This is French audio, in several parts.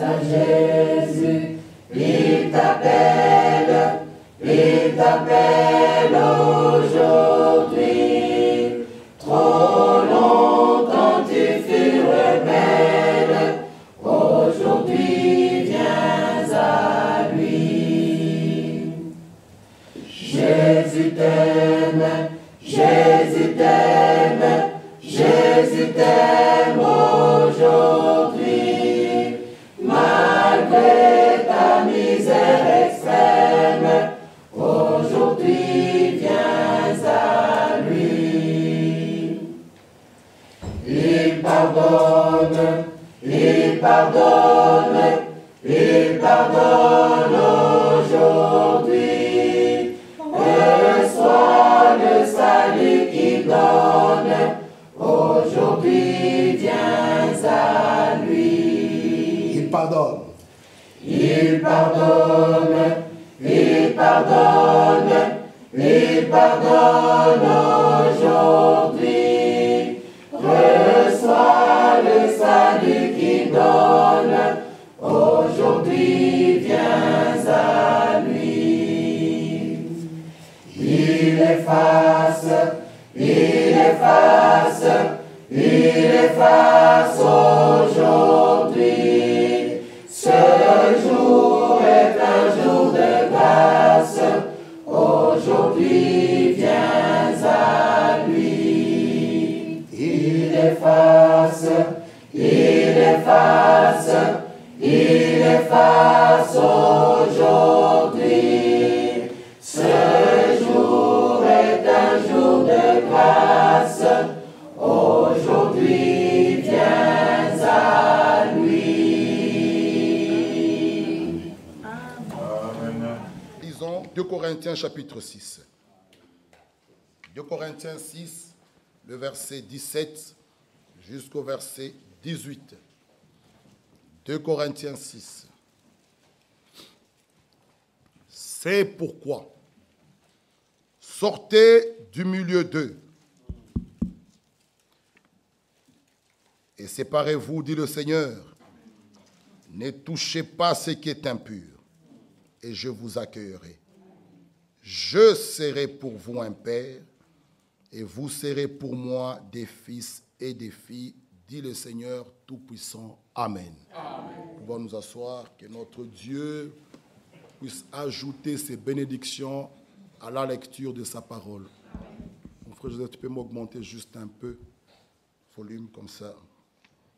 à Jésus, il t'appelle aujourd'hui. Trop longtemps tu fus rebelle, aujourd'hui viens à lui. Jésus t'aime, Jésus t'aime, Jésus t'aime aujourd'hui, malgré ta misère extrême, aujourd'hui viens à lui. Il pardonne, il pardonne, il pardonne aujourd'hui. Reçois le salut qu'il donne, aujourd'hui viens à lui. Il pardonne. Il pardonne, il pardonne, il pardonne aujourd'hui. Reçois le salut qu'il donne, aujourd'hui viens à lui. Il efface, il efface, il efface aujourd'hui. Ce jour est un jour de grâce, aujourd'hui viens à lui. Il efface, il efface, il efface aujourd'hui. Ce jour est un jour de grâce, aujourd'hui viens à lui. Amen. Lisons 2 Corinthiens chapitre 6. 2 Corinthiens 6, le verset 17 jusqu'au verset 18. 2 Corinthiens 6. C'est pourquoi sortez du milieu d'eux et séparez-vous, dit le Seigneur. Ne touchez pas ce qui est impur, et je vous accueillerai. Je serai pour vous un père, et vous serez pour moi des fils et des filles, dit le Seigneur Tout-Puissant. Amen. Amen. Nous pouvons nous asseoir, que notre Dieu puisse ajouter ses bénédictions à la lecture de sa parole. Mon frère Joseph, tu peux m'augmenter juste un peu, volume comme ça.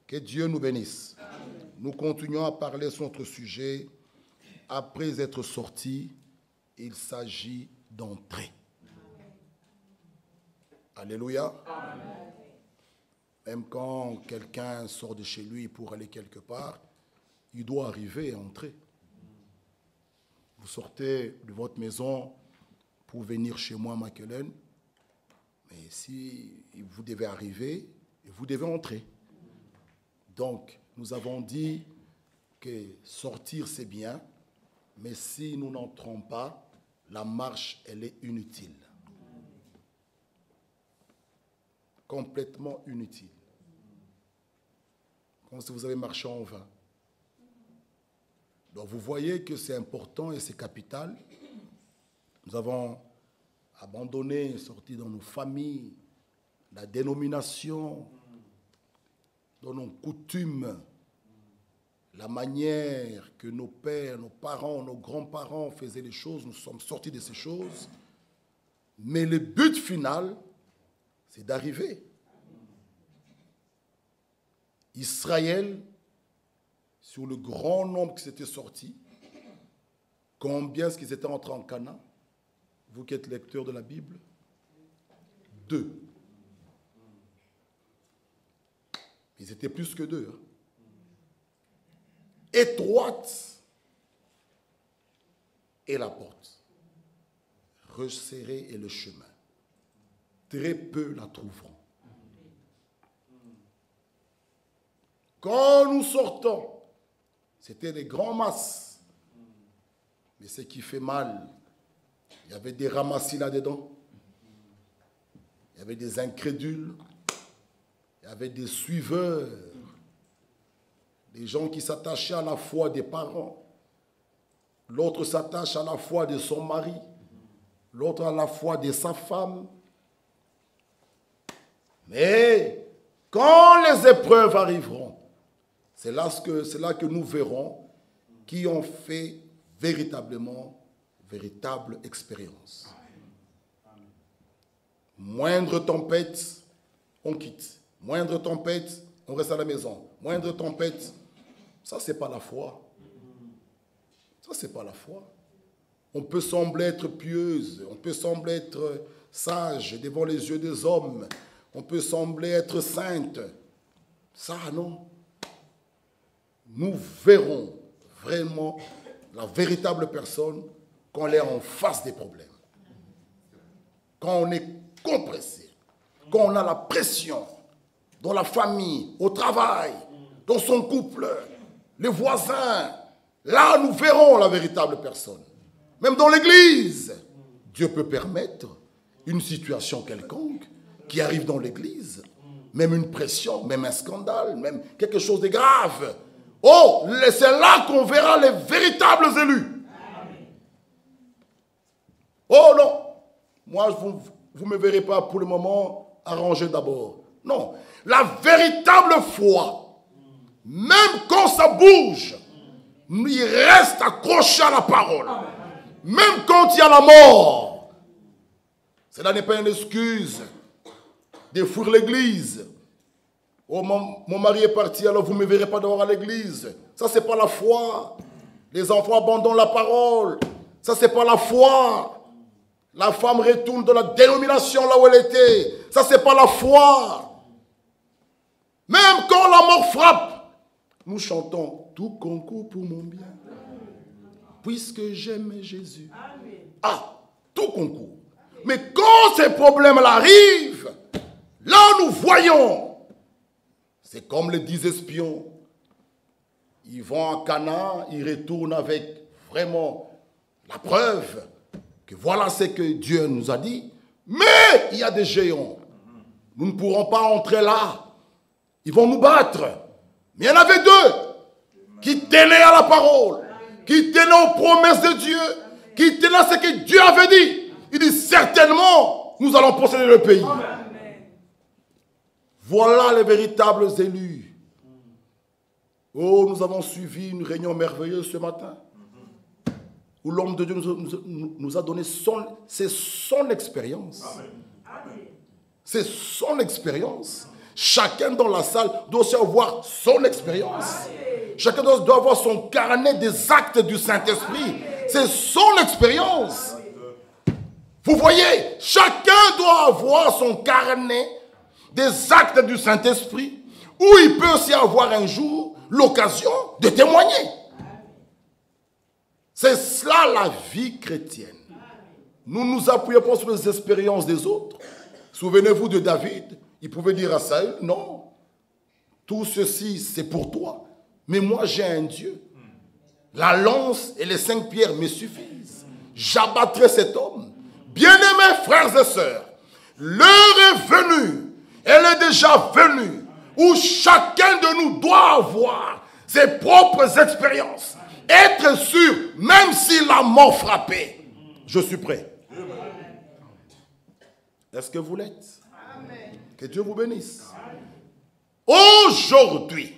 Que Dieu nous bénisse. Amen. Nous continuons à parler sur notre sujet. Après être sortis, il s'agit d'entrer. Alléluia. Amen. Même quand quelqu'un sort de chez lui pour aller quelque part, il doit arriver et entrer. Vous sortez de votre maison pour venir chez moi à Maquelène, mais si vous devez arriver, vous devez entrer. Donc, nous avons dit que sortir, c'est bien, mais si nous n'entrons pas, la marche, elle est inutile. Complètement inutile. Comme si vous avez marché en vain. Donc, vous voyez que c'est important et c'est capital. Nous avons abandonné, sorti dans nos familles, la dénomination, dans nos coutumes, la manière que nos pères, nos parents, nos grands-parents faisaient les choses. Nous sommes sortis de ces choses. Mais le but final, c'est d'arriver. Israël, sur le grand nombre qui s'était sortis, combien est-ce qu'ils étaient entrés en Canaan? Vous qui êtes lecteur de la Bible? 2. Ils étaient plus que 2. Hein. Étroite est la porte. Resserré est le chemin. Très peu la trouveront. Quand nous sortons, c'était des grandes masses. Mais ce qui fait mal, il y avait des ramassis là-dedans. Il y avait des incrédules. Il y avait des suiveurs Des gens qui s'attachaient à la foi des parents. L'autre s'attache à la foi de son mari. L'autre à la foi de sa femme. Mais quand les épreuves arriveront, c'est là que nous verrons qui ont fait véritable expérience. Moindre tempête, on quitte. Moindre tempête, on reste à la maison. Moindre tempête, ça c'est pas la foi. Ça c'est pas la foi. On peut sembler être pieuse, on peut sembler être sage devant les yeux des hommes, on peut sembler être sainte. Ça non. Nous verrons vraiment la véritable personne quand elle est en face des problèmes. Quand on est compressé, quand on a la pression dans la famille, au travail, dans son couple, les voisins, là nous verrons la véritable personne. Même dans l'église, Dieu peut permettre une situation quelconque qui arrive dans l'église, même une pression, même un scandale, même quelque chose de grave. Oh, c'est là qu'on verra les véritables élus. Oh non, moi vous ne me verrez pas pour le moment arrangé d'abord. Non, la véritable foi, même quand ça bouge, il reste accroché à la parole. Même quand il y a la mort, cela n'est pas une excuse de fuir l'église. Oh, mon mari est parti, alors vous ne me verrez pas dehors à l'église. Ça, c'est pas la foi. Les enfants abandonnent la parole. Ça, c'est pas la foi. La femme retourne dans la dénomination là où elle était. Ça, c'est pas la foi. Même quand la mort frappe, nous chantons « Tout concourt pour mon bien, puisque j'aime Jésus ». Ah, tout concourt. Mais quand ces problèmes-là arrivent, là nous voyons. C'est comme les 10 espions. Ils vont à Canaan, ils retournent avec vraiment la preuve que voilà ce que Dieu nous a dit. Mais il y a des géants. Nous ne pourrons pas entrer là. Ils vont nous battre. Mais il y en avait 2 qui tenaient à la parole, qui tenaient aux promesses de Dieu, qui tenaient à ce que Dieu avait dit. Il dit certainement, nous allons posséder le pays. Voilà les véritables élus. Oh, nous avons suivi une réunion merveilleuse ce matin où l'homme de Dieu nous a donné son expérience. C'est son expérience. Chacun dans la salle doit aussi avoir son expérience. Chacun doit avoir son carnet des actes du Saint-Esprit. C'est son expérience. Vous voyez, chacun doit avoir son carnet des actes du Saint-Esprit, où il peut aussi avoir un jour l'occasion de témoigner. C'est cela la vie chrétienne. Nous nous appuyons pas sur les expériences des autres. Souvenez-vous de David, il pouvait dire à Saül, non, tout ceci c'est pour toi, mais moi j'ai un Dieu. La lance et les 5 pierres me suffisent. J'abattrai cet homme. Bien-aimés frères et sœurs, l'heure est venue. Elle est déjà venue où chacun de nous doit avoir ses propres expériences. Être sûr, même si la mort frappait, je suis prêt. Est-ce que vous l'êtes? Que Dieu vous bénisse. Aujourd'hui,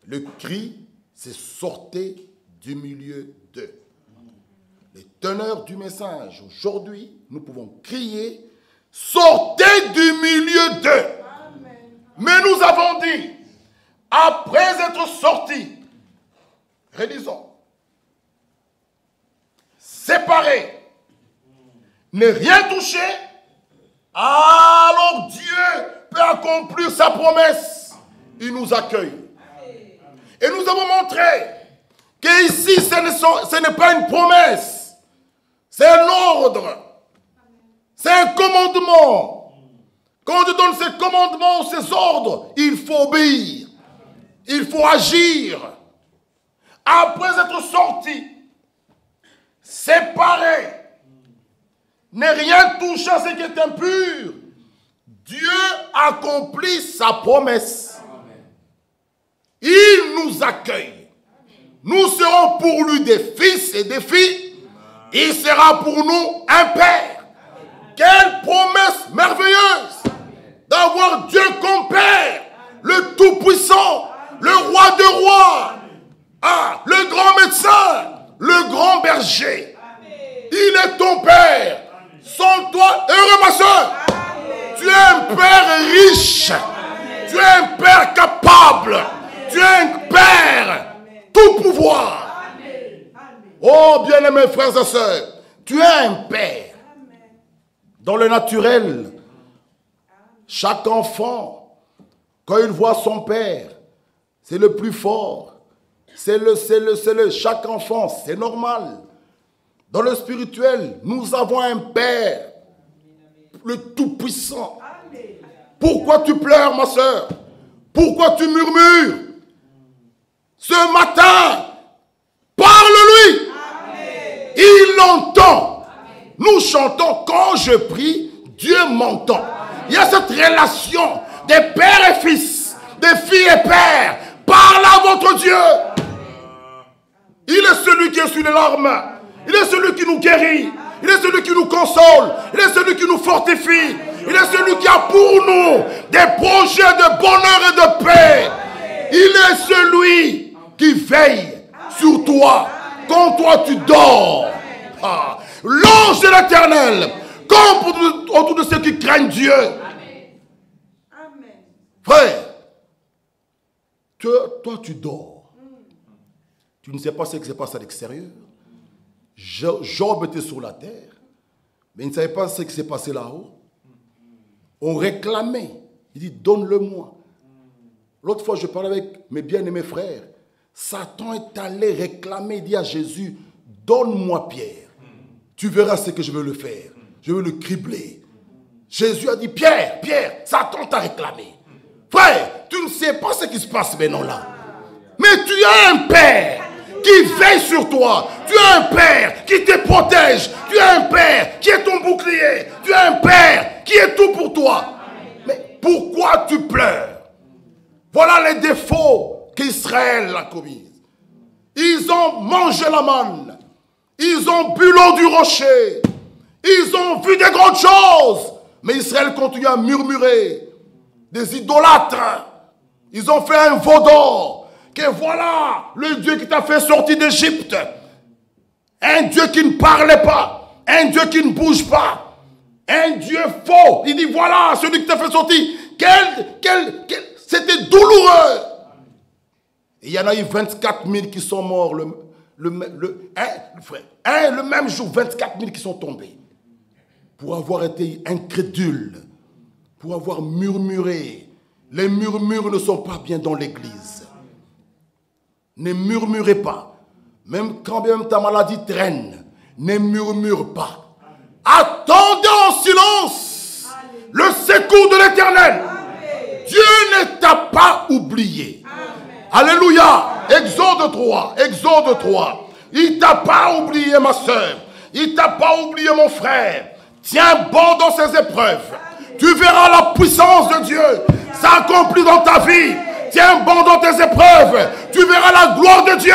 le cri s'est sorti du milieu d'eux. Les teneurs du message, aujourd'hui, nous pouvons crier « Sortez du milieu d'eux ». Mais nous avons dit, après être sortis, relisons, séparés, ne rien toucher, alors Dieu peut accomplir sa promesse. Il nous accueille. Et nous avons montré qu'ici, ce n'est pas une promesse, c'est un ordre. C'est un commandement. Quand Dieu donne ses commandements, ses ordres, il faut obéir. Il faut agir. Après être sorti, séparé, ne rien toucher à ce qui est impur, Dieu accomplit sa promesse. nous accueille. Nous serons pour lui des fils et des filles. Il sera pour nous un Père. Quelle promesse merveilleuse d'avoir Dieu comme Père, le Tout-Puissant, le Roi de rois, le grand médecin, le grand berger. Il est ton Père. Sans toi, heureux ma soeur. Tu es un Père riche. Tu es un Père capable. Tu es un Père tout pouvoir. Oh, bien-aimés frères et sœurs, tu es un Père. Dans le naturel, chaque enfant, quand il voit son Père, c'est le plus fort. Chaque enfant, c'est normal. Dans le spirituel, nous avons un Père, le Tout-Puissant. Pourquoi tu pleures, ma soeur? Pourquoi tu murmures? Ce matin, parle-lui. Il l'entend. Nous chantons, quand je prie, Dieu m'entend. Il y a cette relation des pères et fils, des filles et pères. Parle à votre Dieu. Il est celui qui est sur les larmes. Il est celui qui nous guérit. Il est celui qui nous console. Il est celui qui nous fortifie. Il est celui qui a pour nous des projets de bonheur et de paix. Il est celui qui veille sur toi quand toi tu dors. L'ange de l'Éternel, comme autour de ceux qui craignent Dieu. Frère, toi tu dors. Tu ne sais pas ce qui se passe à l'extérieur. Job était sur la terre, mais il ne savait pas ce qui s'est passé là-haut. On réclamait. Il dit, donne-le-moi. L'autre fois, je parlais avec mes bien-aimés frères. Satan est allé réclamer, il dit à Jésus, donne-moi Pierre. Tu verras ce que je veux le faire. Je veux le cribler. Jésus a dit, Pierre, Satan t'a réclamé. Frère, tu ne sais pas ce qui se passe maintenant là. Mais tu as un Père qui veille sur toi. Tu as un Père qui te protège. Tu as un Père qui est ton bouclier. Tu as un Père qui est tout pour toi. Mais pourquoi tu pleures? Voilà les défauts qu'Israël a commis. Ils ont mangé la manne. Ils ont bu l'eau du rocher. Ils ont vu des grandes choses. Mais Israël continue à murmurer. Des idolâtres. Ils ont fait un veau d'or. Que voilà le Dieu qui t'a fait sortir d'Égypte. Un Dieu qui ne parlait pas. Un Dieu qui ne bouge pas. Un Dieu faux. Il dit voilà celui qui t'a fait sortir. C'était douloureux. Et il y en a eu 24 000 qui sont morts. Le même jour, 24 000 qui sont tombés. Pour avoir été incrédules. Pour avoir murmuré. Les murmures ne sont pas bien dans l'église. Ne murmurez pas. Même quand même ta maladie traîne, ne murmure pas. Attendez en silence le secours de l'Éternel. Dieu ne t'a pas oublié. Amen. Alléluia. Exode 3. Exode 3. Il ne t'a pas oublié, ma soeur. Il ne t'a pas oublié, mon frère. Tiens bon dans ces épreuves. Tu verras la puissance de Dieu s'accomplir dans ta vie. Tiens bon dans tes épreuves. Tu verras la gloire de Dieu.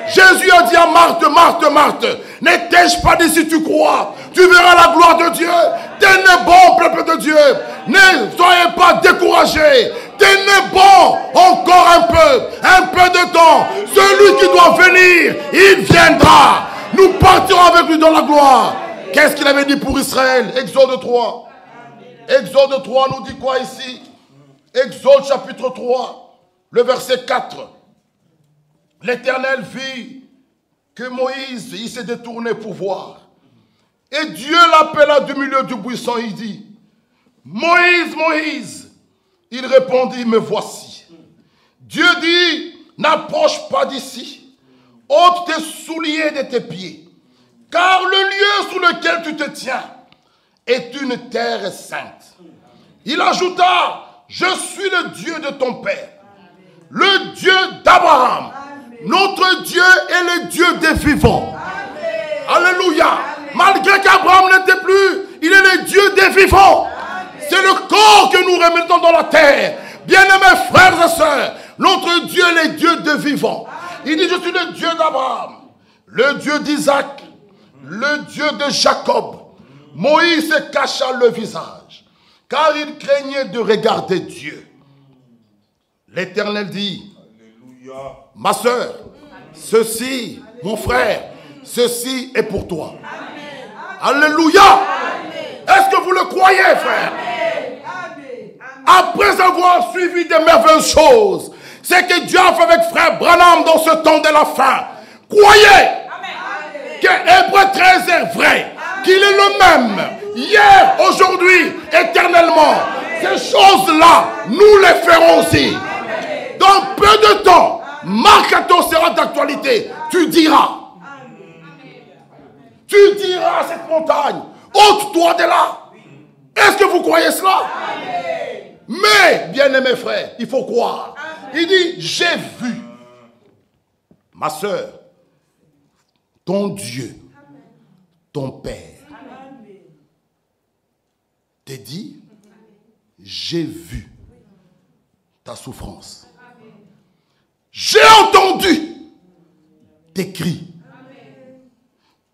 Jésus a dit à Marthe, Marthe, Marthe, n'étais-je pas dit si tu crois, tu verras la gloire de Dieu. Tenez bon, peuple de Dieu. Ne soyez pas découragés. Tenez bon encore un peu de temps. Celui qui doit venir, il viendra. Nous partirons avec lui dans la gloire. Qu'est-ce qu'il avait dit pour Israël? Exode 3. Exode 3 nous dit quoi ici? Exode chapitre 3. Le verset 4, l'Éternel vit que Moïse, il s'est détourné pour voir. Et Dieu l'appela du milieu du buisson, il dit, Moïse, Moïse. Il répondit, me voici. Dieu dit, n'approche pas d'ici, ôte tes souliers de tes pieds, car le lieu sous lequel tu te tiens est une terre sainte. Il ajouta, je suis le Dieu de ton père. Le Dieu d'Abraham. Notre Dieu est le Dieu des vivants. Amen. Alléluia. Amen. Malgré qu'Abraham n'était plus, il est le Dieu des vivants. C'est le corps que nous remettons dans la terre. Bien-aimés frères et sœurs, Notre Dieu est le Dieu de vivant. Il dit, je suis le Dieu d'Abraham, le Dieu d'Isaac, le Dieu de Jacob. Moïse se cacha le visage, car il craignait de regarder Dieu. L'Éternel dit, alléluia. Ma soeur, ceci, mon frère, ceci est pour toi. Amen. Alléluia. Est-ce que vous le croyez, frère? Amen. Après avoir suivi des merveilleuses choses, c'est que Dieu a fait avec frère Branham dans ce temps de la fin. Croyez que Hébreux 13 est vrai, qu'il est le même, hier, aujourd'hui, éternellement. Ces choses-là, nous les ferons aussi. Dans peu de temps, Marc 14 sera d'actualité. Tu diras à cette montagne, ôte-toi de là. Est-ce que vous croyez cela? Mais, bien-aimés frères, il faut croire. Il dit, j'ai vu, ma soeur, ton Dieu, ton Père, te dit, j'ai vu ta souffrance. J'ai entendu tes cris.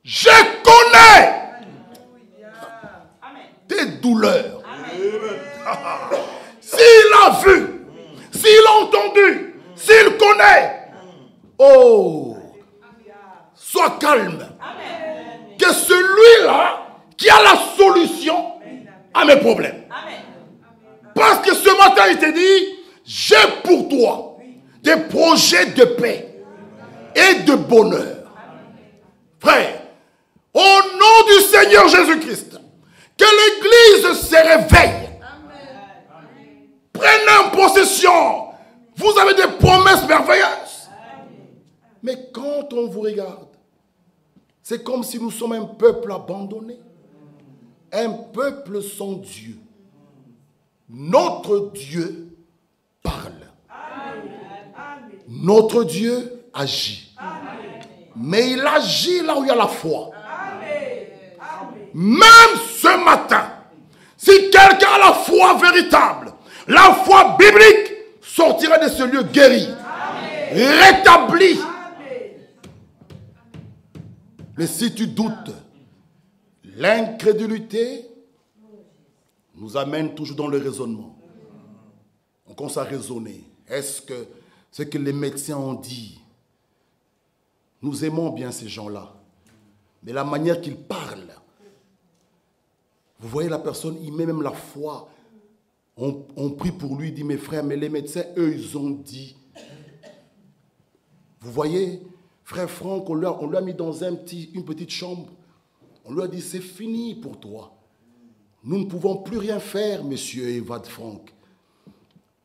Je connais tes douleurs. S'il a vu, s'il a entendu, s'il connaît, oh, sois calme. Que celui-là qui a la solution à mes problèmes. Parce que ce matin, il te dit, j'ai pour toi des projets de paix et de bonheur. Frère, au nom du Seigneur Jésus-Christ, que l'Église se réveille. Prenez en possession. Vous avez des promesses merveilleuses. Mais quand on vous regarde, c'est comme si nous sommes un peuple abandonné. Un peuple sans Dieu. Notre Dieu parle. Notre Dieu agit. Mais il agit là où il y a la foi. Même ce matin, si quelqu'un a la foi véritable, la foi biblique, sortira de ce lieu guéri, rétabli. Mais si tu doutes, l'incrédulité nous amène toujours dans le raisonnement. On commence à raisonner. Est-ce que ce que les médecins ont dit, nous aimons bien ces gens-là, mais la manière qu'ils parlent, vous voyez la personne, il met même la foi. On prie pour lui, il dit, mes frères, mais les médecins, eux, ils ont dit. Vous voyez, frère Franck, on lui a mis dans une petite chambre. On lui a dit, c'est fini pour toi. Nous ne pouvons plus rien faire, monsieur Evad Franck.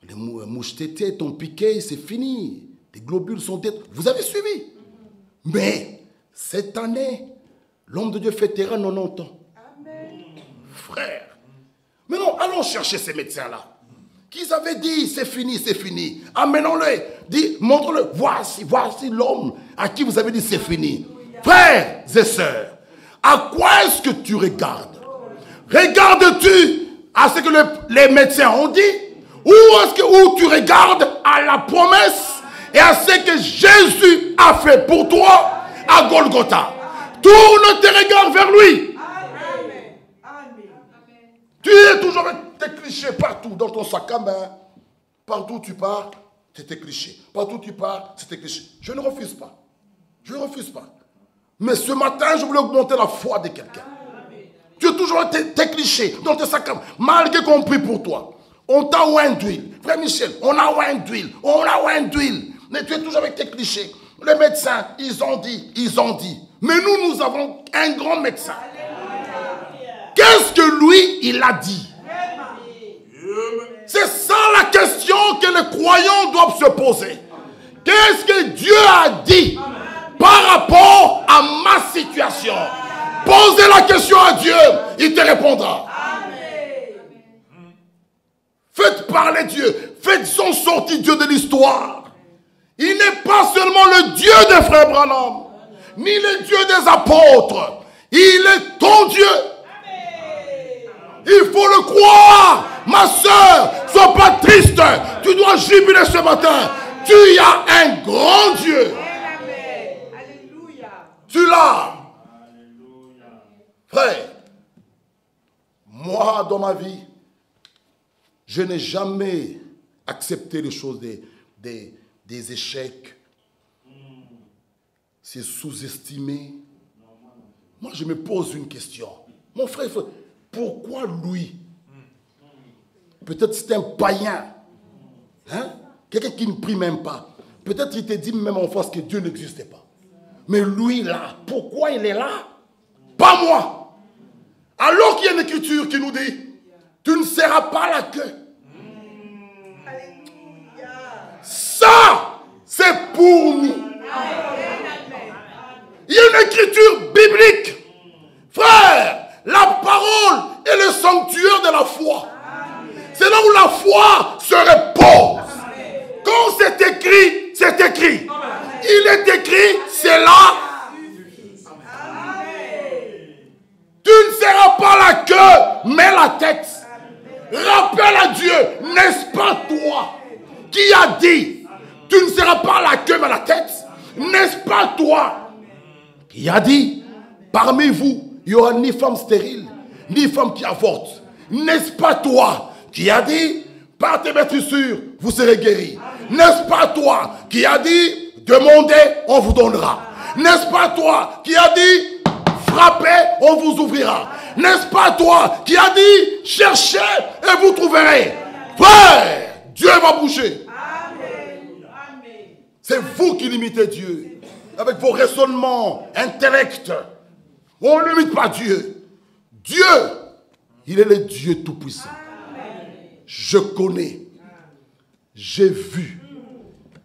Les mouches tétées t'ont piqué, c'est fini. Les globules sont détruits. Vous avez suivi. Mais, cette année, l'homme de Dieu fêtera 90 ans. Frère. Mais non, allons chercher ces médecins-là. Qu'ils avaient dit, c'est fini, c'est fini. Amenons-les. Dis, montre-le. Voici l'homme à qui vous avez dit, c'est fini. Frères et sœurs, à quoi est-ce que tu regardes? Regardes-tu à ce que les médecins ont dit? Ou tu regardes à la promesse et à ce que Jésus a fait pour toi à Golgotha? Tourne tes regards vers lui. Tu es toujours avec tes clichés partout dans ton sac à main. Partout où tu pars, c'est tes clichés. Partout où tu pars, c'est tes clichés. Je ne refuse pas. Je ne refuse pas. Mais ce matin, je voulais augmenter la foi de quelqu'un. Tu es toujours avec tes clichés dans tes sacs à main. Malgré qu'on prie pour toi. On t'a oint d'huile. Frère Michel, on a oint d'huile. On a oint d'huile. Mais tu es toujours avec tes clichés. Les médecins, ils ont dit. Mais nous avons un grand médecin. Qu'est-ce que lui, il a dit? C'est ça la question que les croyants doivent se poser. Qu'est-ce que Dieu a dit par rapport à ma situation? Posez la question à Dieu, il te répondra. Faites parler Dieu, faites son sortir Dieu de l'histoire. Il n'est pas seulement le Dieu des frères Branham, ni le Dieu des apôtres. Il est ton Dieu. Il faut le croire. Ma soeur, sois pas triste. Tu dois jubiler ce matin. Tu as un grand Dieu. Tu l'as. Frère, moi dans ma vie, je n'ai jamais accepté les choses des échecs. C'est sous-estimé. Moi, je me pose une question. Mon frère, pourquoi lui? Peut-être c'est un païen. Hein? Quelqu'un qui ne prie même pas. Peut-être il te dit même en face que Dieu n'existait pas. Mais lui, là, pourquoi il est là? Pas moi. Alors qu'il y a une écriture qui nous dit, tu ne seras pas la queue. Ça, c'est pour nous. Il y a une écriture biblique. Frère, la parole est le sanctuaire de la foi. C'est là où la foi se repose. Quand c'est écrit, c'est écrit. Il est écrit, c'est là. Tu ne seras pas la queue, mais la tête. Rappelle à Dieu, n'est-ce pas toi qui a dit, tu ne seras pas la queue, mais la tête? N'est-ce pas toi qui a dit, parmi vous, il n'y aura ni femme stérile, ni femme qui avorte? N'est-ce pas toi qui a dit, par tes maîtrissures, vous serez guéris? N'est-ce pas toi qui a dit, demandez, on vous donnera? N'est-ce pas toi qui a dit, frappez, on vous ouvrira? N'est-ce pas toi qui a dit, cherchez et vous trouverez? Frère, Dieu va bouger. C'est vous qui limitez Dieu avec vos raisonnements, intellect. On ne limite pas Dieu. Dieu, il est le Dieu tout-puissant. Je connais, j'ai vu,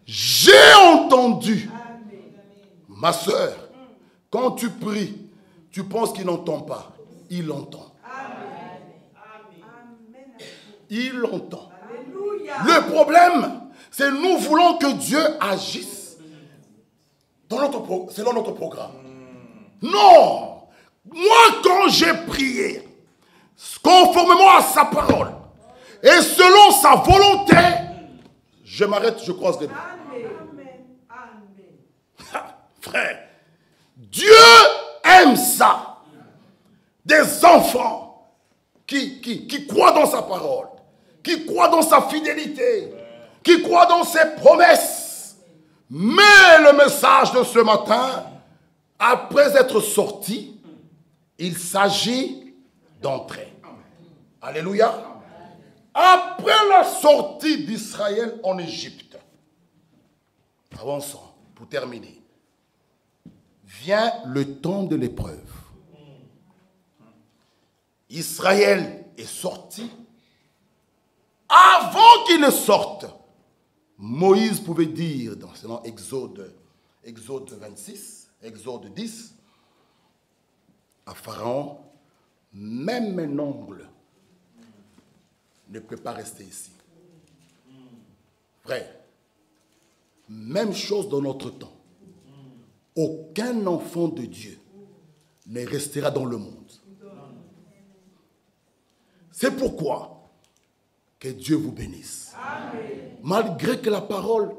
j'ai entendu. Ma soeur, quand tu pries, tu penses qu'il n'entend pas. Il entend. Il entend. Le problème, c'est nous voulons que Dieu agisse selon notre programme. Non! Moi, quand j'ai prié, conformément à sa parole, et selon sa volonté, je m'arrête, je croise les bras. Frère, Dieu aime ça. Des enfants qui croient dans sa parole, qui croient dans sa fidélité, qui croient dans ses promesses. Mais le message de ce matin, après être sorti, il s'agit d'entrer. Alléluia. Après la sortie d'Israël en Égypte, avançons pour terminer, vient le temps de l'épreuve. Israël est sorti. Avant qu'il ne sorte, Moïse pouvait dire, dans Exode 26, Exode 10, à Pharaon, même un ongle ne peut pas rester ici. Frère, même chose dans notre temps. Aucun enfant de Dieu ne restera dans le monde. C'est pourquoi que Dieu vous bénisse. Amen. Malgré que la parole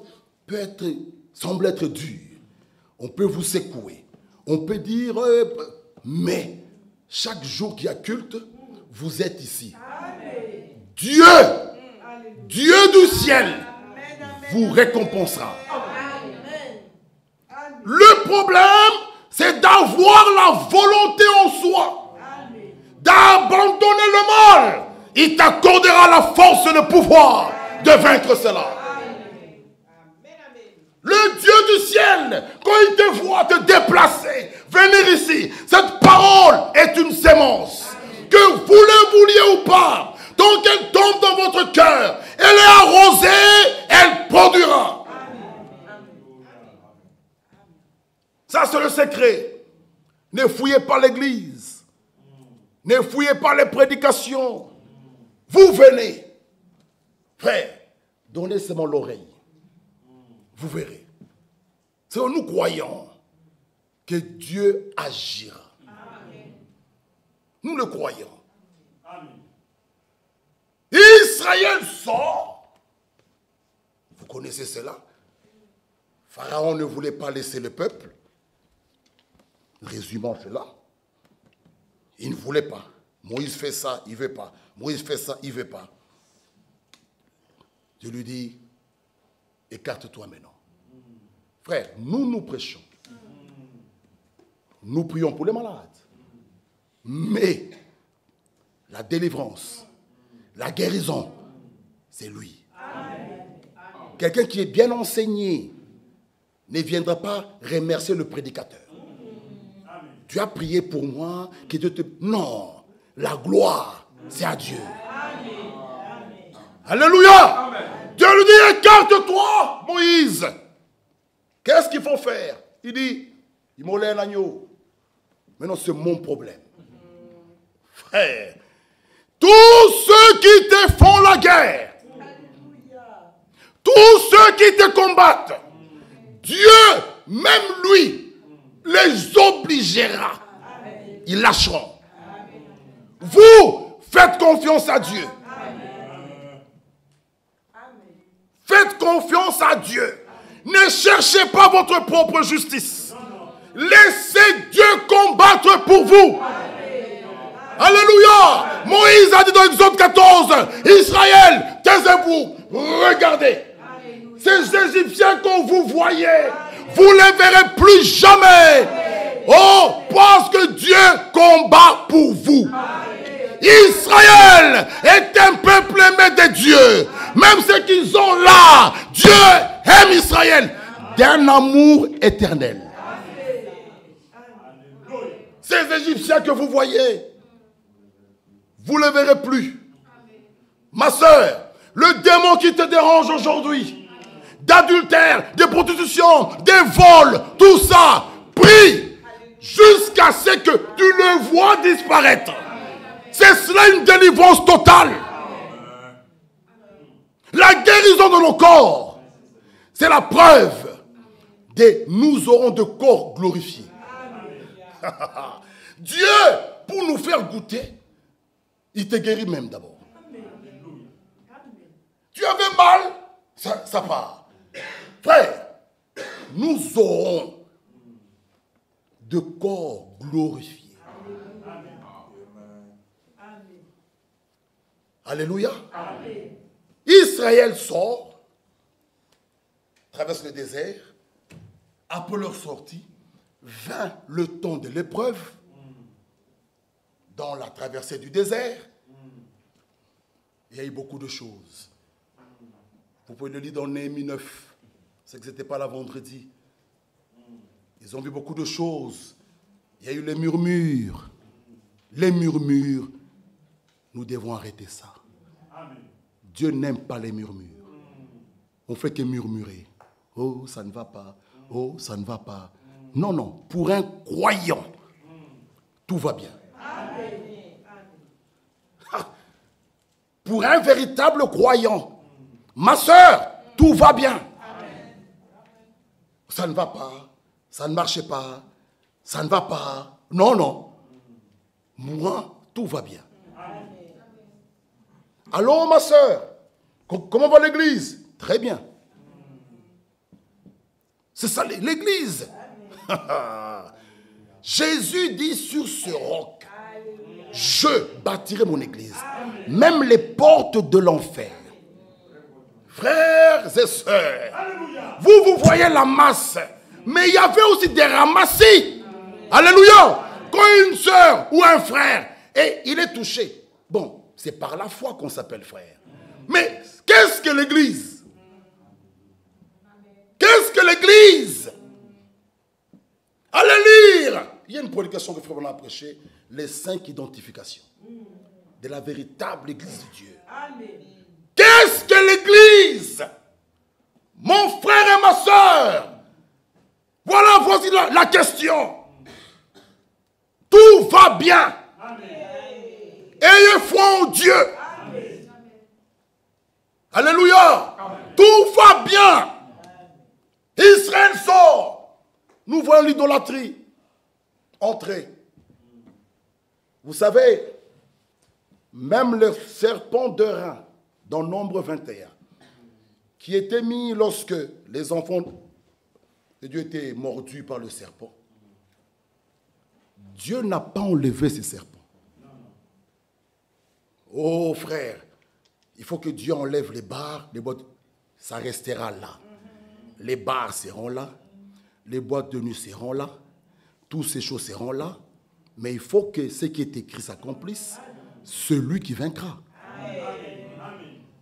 semble être dure, on peut vous secouer, on peut dire, mais chaque jour qu'il y a culte, vous êtes ici. Amen. Dieu du ciel, vous récompensera. Amen. Le problème, c'est d'avoir la volonté en soi. D'abandonner le mal, il t'accordera la force et le pouvoir de vaincre cela. Le Dieu du ciel, quand il te voit te déplacer, venir ici, cette parole est une sémence. Que vous le vouliez ou pas, tant qu'elle tombe dans votre cœur, elle est arrosée, elle produira. Ça, c'est le secret. Ne fouillez pas l'église. Ne fouillez pas les prédications. Vous venez. Frère, donnez seulement l'oreille. Vous verrez. C'est en nous croyons que Dieu agira. Amen. Nous le croyons. Amen. Israël sort. Vous connaissez cela. Pharaon ne voulait pas laisser le peuple. Résumons cela. Il ne voulait pas. Moïse fait ça, il ne veut pas. Moïse fait ça, il ne veut pas. Dieu lui dit, écarte-toi maintenant. Frère, nous prêchons. Nous prions pour les malades. Mais la délivrance, la guérison, c'est lui. Quelqu'un qui est bien enseigné ne viendra pas remercier le prédicateur. Tu as prié pour moi, que Dieu te... Non, la gloire, c'est à Dieu. Alléluia. Amen. Dieu lui dit, écarte-toi, Moïse. Qu'est-ce qu'il faut faire? Il dit, il m'a l'air l'agneau. Maintenant, c'est mon problème. Frère, tous ceux qui te font la guerre, tous ceux qui te combattent, Dieu, même lui, les obligera. Ils lâcheront. Vous, faites confiance à Dieu. Faites confiance à Dieu. Ne cherchez pas votre propre justice. Laissez Dieu combattre pour vous. Alléluia. Moïse a dit dans Exode 14, Israël, taisez-vous, regardez. Ces Égyptiens que vous voyez, vous ne les verrez plus jamais. Oh, parce que Dieu combat pour vous. Israël est un peuple aimé de Dieu. Même ceux qu'ils ont là, Dieu aime Israël d'un amour éternel. Ces Égyptiens que vous voyez, vous ne les verrez plus. Ma soeur, le démon qui te dérange aujourd'hui, d'adultère, de prostitution, des vols, tout ça, prie jusqu'à ce que tu le vois disparaître. C'est cela une délivrance totale. La guérison de nos corps, c'est la preuve de nous aurons de corps glorifiés. Dieu, pour nous faire goûter, il te guérit même d'abord. Tu avais mal, ça part. Frère, nous aurons de corps glorifiés. Alléluia. Amen. Israël sort, traverse le désert. Après leur sortie, vint le temps de l'épreuve. Dans la traversée du désert, il y a eu beaucoup de choses. Vous pouvez le lire dans Néhémie 9. C'est que ce n'était pas la vendredi. Ils ont vu beaucoup de choses. Il y a eu les murmures. Les murmures. Nous devons arrêter ça. Dieu n'aime pas les murmures. On fait que murmurer. Oh, ça ne va pas. Oh, ça ne va pas. Non, non. Pour un croyant, tout va bien. Pour un véritable croyant, ma soeur, tout va bien. Ça ne va pas. Ça ne marche pas. Ça ne va pas. Non, non. Moi, tout va bien. Allô, ma soeur, comment va l'église? Très bien. C'est ça l'église. Jésus dit sur ce roc, je bâtirai mon église. Même les portes de l'enfer. Frères et sœurs, vous voyez la masse, mais il y avait aussi des ramassis. Alléluia. Quand une sœur ou un frère, et il est touché, bon, c'est par la foi qu'on s'appelle frère. Mais qu'est-ce que l'église? Qu'est-ce que l'église? Allez lire. Il y a une prédication que Frère Blanc a prêchée, les 5 identifications de la véritable église de Dieu. Qu'est-ce que l'église? Mon frère et ma soeur, voilà, voici la question. Tout va bien. Ayez foi en Dieu. Amen. Alléluia. Amen. Tout va bien. Israël sort. Nous voyons l'idolâtrie entrer. Vous savez, même le serpent de rein, dans Nombre 21, qui était mis lorsque les enfants et Dieu était mordu par le serpent. Dieu n'a pas enlevé ces serpents. Oh frère, il faut que Dieu enlève les barres, les boîtes. Ça restera là. Les barres seront là. Les boîtes de nuit seront là. Toutes ces choses seront là. Mais il faut que ce qui est écrit s'accomplisse. Celui qui vaincra.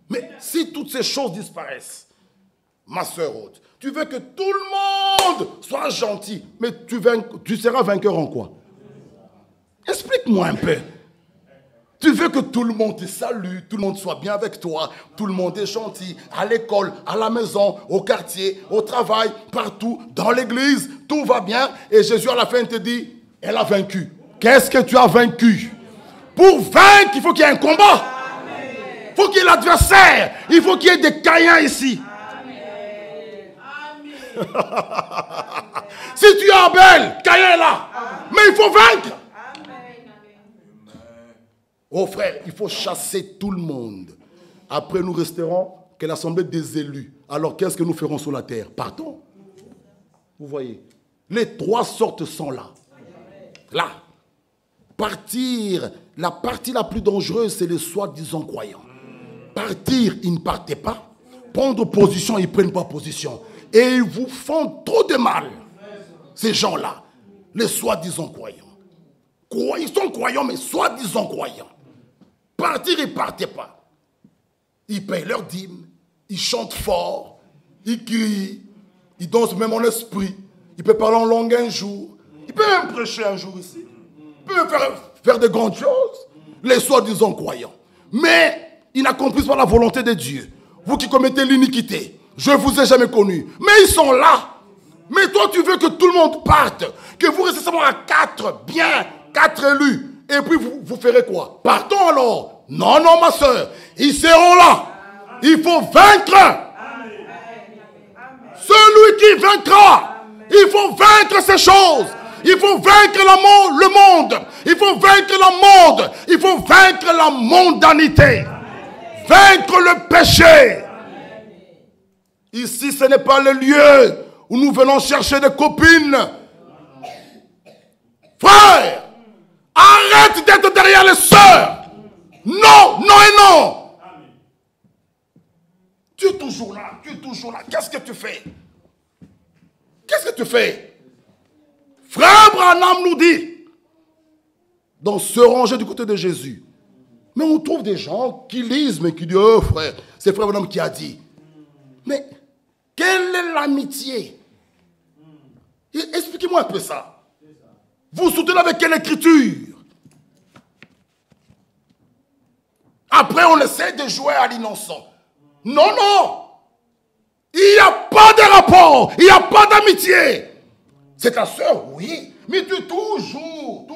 Mais si toutes ces choses disparaissent, ma soeur haute, tu veux que tout le monde soit gentil, mais tu seras vainqueur en quoi? Explique-moi un peu. Tu veux que tout le monde te salue, tout le monde soit bien avec toi, tout le monde est gentil, à l'école, à la maison, au quartier, au travail, partout, dans l'église, tout va bien. Et Jésus à la fin te dit, elle a vaincu. Qu'est-ce que tu as vaincu? Pour vaincre, il faut qu'il y ait un combat. Il faut qu'il y ait l'adversaire. Il faut qu'il y ait des Caïns ici. Si tu es Abel, Caïn est là. Mais il faut vaincre. Oh frère, il faut chasser tout le monde. Après, nous resterons que l'assemblée des élus. Alors, qu'est-ce que nous ferons sur la terre? Partons. Vous voyez, les trois sortes sont là. Là. Partir, la partie la plus dangereuse, c'est les soi-disant croyants. Partir, ils ne partaient pas. Prendre position, ils ne prennent pas position. Et ils vous font trop de mal. Ces gens-là, les soi-disant croyants. Ils sont croyants, mais soi-disant croyants. Partir, ils ne partaient pas. Ils payent leur dîme, ils chantent fort, ils crient, ils dansent même en esprit. Ils peuvent parler en langue un jour. Ils peuvent même prêcher un jour ici. Ils peuvent faire de grandes choses. Les soi-disant croyants. Mais ils n'accomplissent pas la volonté de Dieu. Vous qui commettez l'iniquité, je ne vous ai jamais connu. Mais ils sont là. Mais toi, tu veux que tout le monde parte. Que vous restez seulement à 4 élus. Et puis vous ferez quoi? Partons alors. Non, non, ma soeur. Ils seront là. Il faut vaincre. Celui qui vaincra. Il faut vaincre ces choses. Il faut vaincre le monde. Il faut vaincre le monde. Il faut vaincre la mondanité. Vaincre le péché. Ici, ce n'est pas le lieu où nous venons chercher des copines. Frère, arrête d'être derrière les sœurs. Non, non et non. Tu es toujours là, tu es toujours là. Qu'est-ce que tu fais? Qu'est-ce que tu fais? Frère Branham nous dit, dans ce rangé du côté de Jésus, mais on trouve des gens qui lisent, mais qui disent, oh frère, c'est frère Branham qui a dit. Mais quelle est l'amitié? Expliquez-moi un peu ça. Vous soutenez avec quelle écriture? Après, on essaie de jouer à l'innocent. Non, non. Il n'y a pas de rapport. Il n'y a pas d'amitié. C'est ta soeur, oui. Mais tu toujours.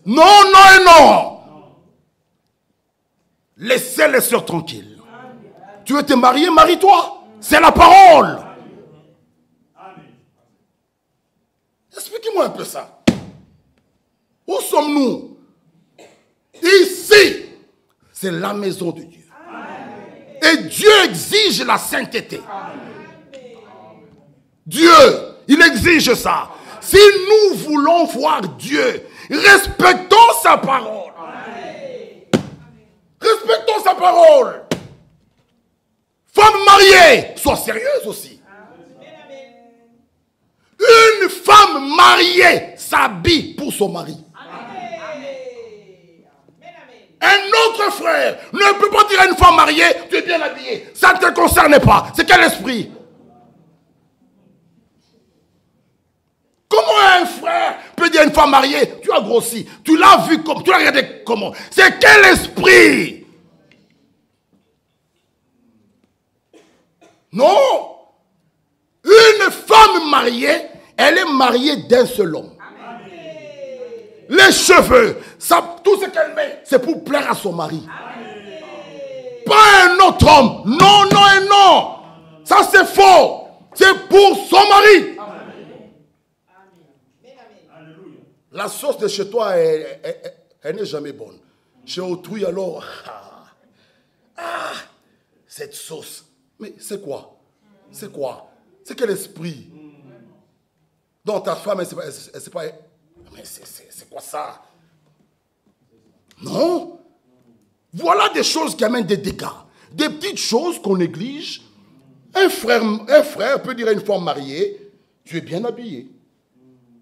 Non, non et non. Laissez les sœurs tranquilles. Tu veux te marier, marie-toi. C'est la parole. Expliquez-moi un peu ça. Où sommes-nous? Ici, c'est la maison de Dieu. Et Dieu exige la sainteté. Dieu, il exige ça. Si nous voulons voir Dieu, respectons sa parole. Respectons sa parole. Femme mariée, sois sérieuse aussi. Une femme mariée s'habille pour son mari. Un autre frère ne peut pas dire à une femme mariée, tu es bien habillée. Ça ne te concerne pas. C'est quel esprit? Comment un frère peut dire à une femme mariée, tu as grossi, tu l'as vu comme, tu l'as regardé comment? C'est quel esprit? Non. Une femme mariée, elle est mariée d'un seul homme. Les cheveux, ça, tout ce qu'elle met, c'est pour plaire à son mari. Pas un autre homme. Non, non et non. Ça, c'est faux. C'est pour son mari. La sauce de chez toi, elle n'est jamais bonne. Chez autrui, alors, cette sauce. Mais c'est quoi? C'est quoi? C'est que l'esprit. Donc ta femme, elle sait pas. Mais c'est quoi ça? Non. Voilà des choses qui amènent des dégâts. Des petites choses qu'on néglige. Un frère peut dire à une femme mariée, tu es bien habillée.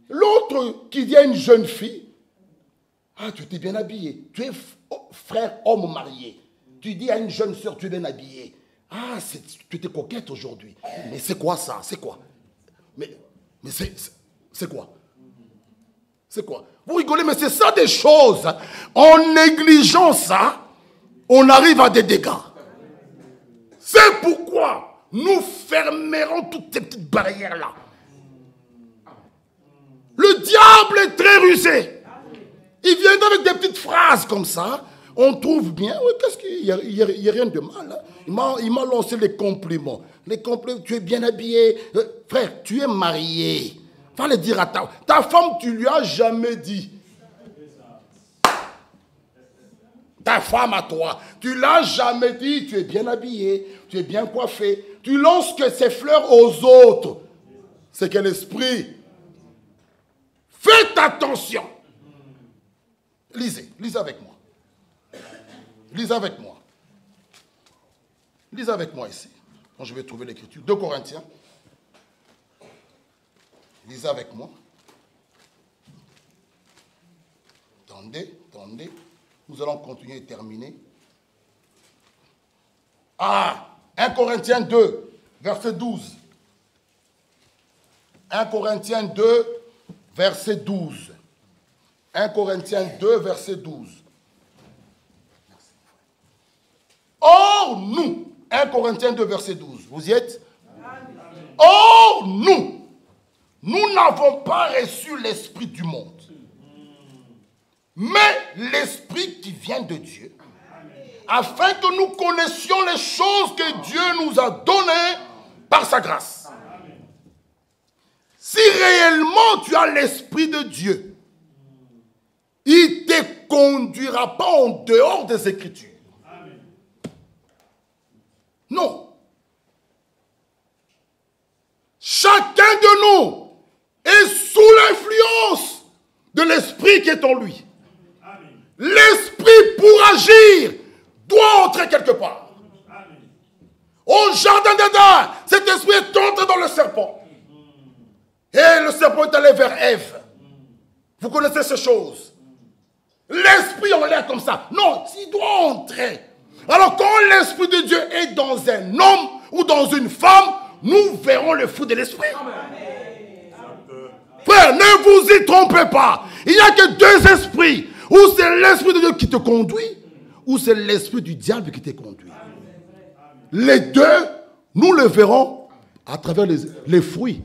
L'autre qui dit à une jeune fille, ah, tu t'es bien habillée. Tu es frère homme marié. Tu dis à une jeune soeur, tu es bien habillée. Ah, tu étais coquette aujourd'hui. Mais c'est quoi ça? C'est quoi? Mais c'est quoi? C'est quoi? Vous rigolez, mais c'est ça des choses. En négligeant ça, on arrive à des dégâts. C'est pourquoi nous fermerons toutes ces petites barrières-là. Le diable est très rusé. Il vient avec des petites phrases comme ça. On trouve bien. Oui, qu'est-ce qu'il y a? Il n'y a rien de mal. Hein? Il m'a lancé les compliments. Les compliments, tu es bien habillé. Frère, tu es marié. Va le dire à ta femme, tu lui as jamais dit. Ta femme à toi, tu l'as jamais dit, tu es bien habillé, tu es bien coiffé. Tu lances que ces fleurs aux autres. C'est quel esprit? Faites attention. Lisez avec moi. Lisez avec moi. Lisez avec moi ici. Quand je vais trouver l'écriture. 2 Corinthiens. Lisez avec moi. Attendez. Nous allons continuer et terminer. 1 Corinthiens 2, verset 12. 1 Corinthiens 2, verset 12. 1 Corinthiens 2, verset 12. Or, nous, 1 Corinthiens 2, verset 12, vous y êtes? Or, nous n'avons pas reçu l'esprit du monde, mais l'esprit qui vient de Dieu, afin que nous connaissions les choses que Dieu nous a données par sa grâce. Si réellement tu as l'esprit de Dieu, il ne te conduira pas en dehors des Écritures. Non. Chacun de nous est sous l'influence de l'esprit qui est en lui. L'esprit pour agir doit entrer quelque part. Au jardin d'Éden, cet esprit est entré dans le serpent. Et le serpent est allé vers Ève. Vous connaissez ces choses. L'esprit en l'air comme ça. Non, il doit entrer. Alors quand l'esprit de Dieu est dans un homme ou dans une femme, nous verrons le fruit de l'esprit. Frère, ne vous y trompez pas. Il n'y a que 2 esprits. Ou c'est l'esprit de Dieu qui te conduit, ou c'est l'esprit du diable qui te conduit. Les 2, nous le verrons à travers les fruits.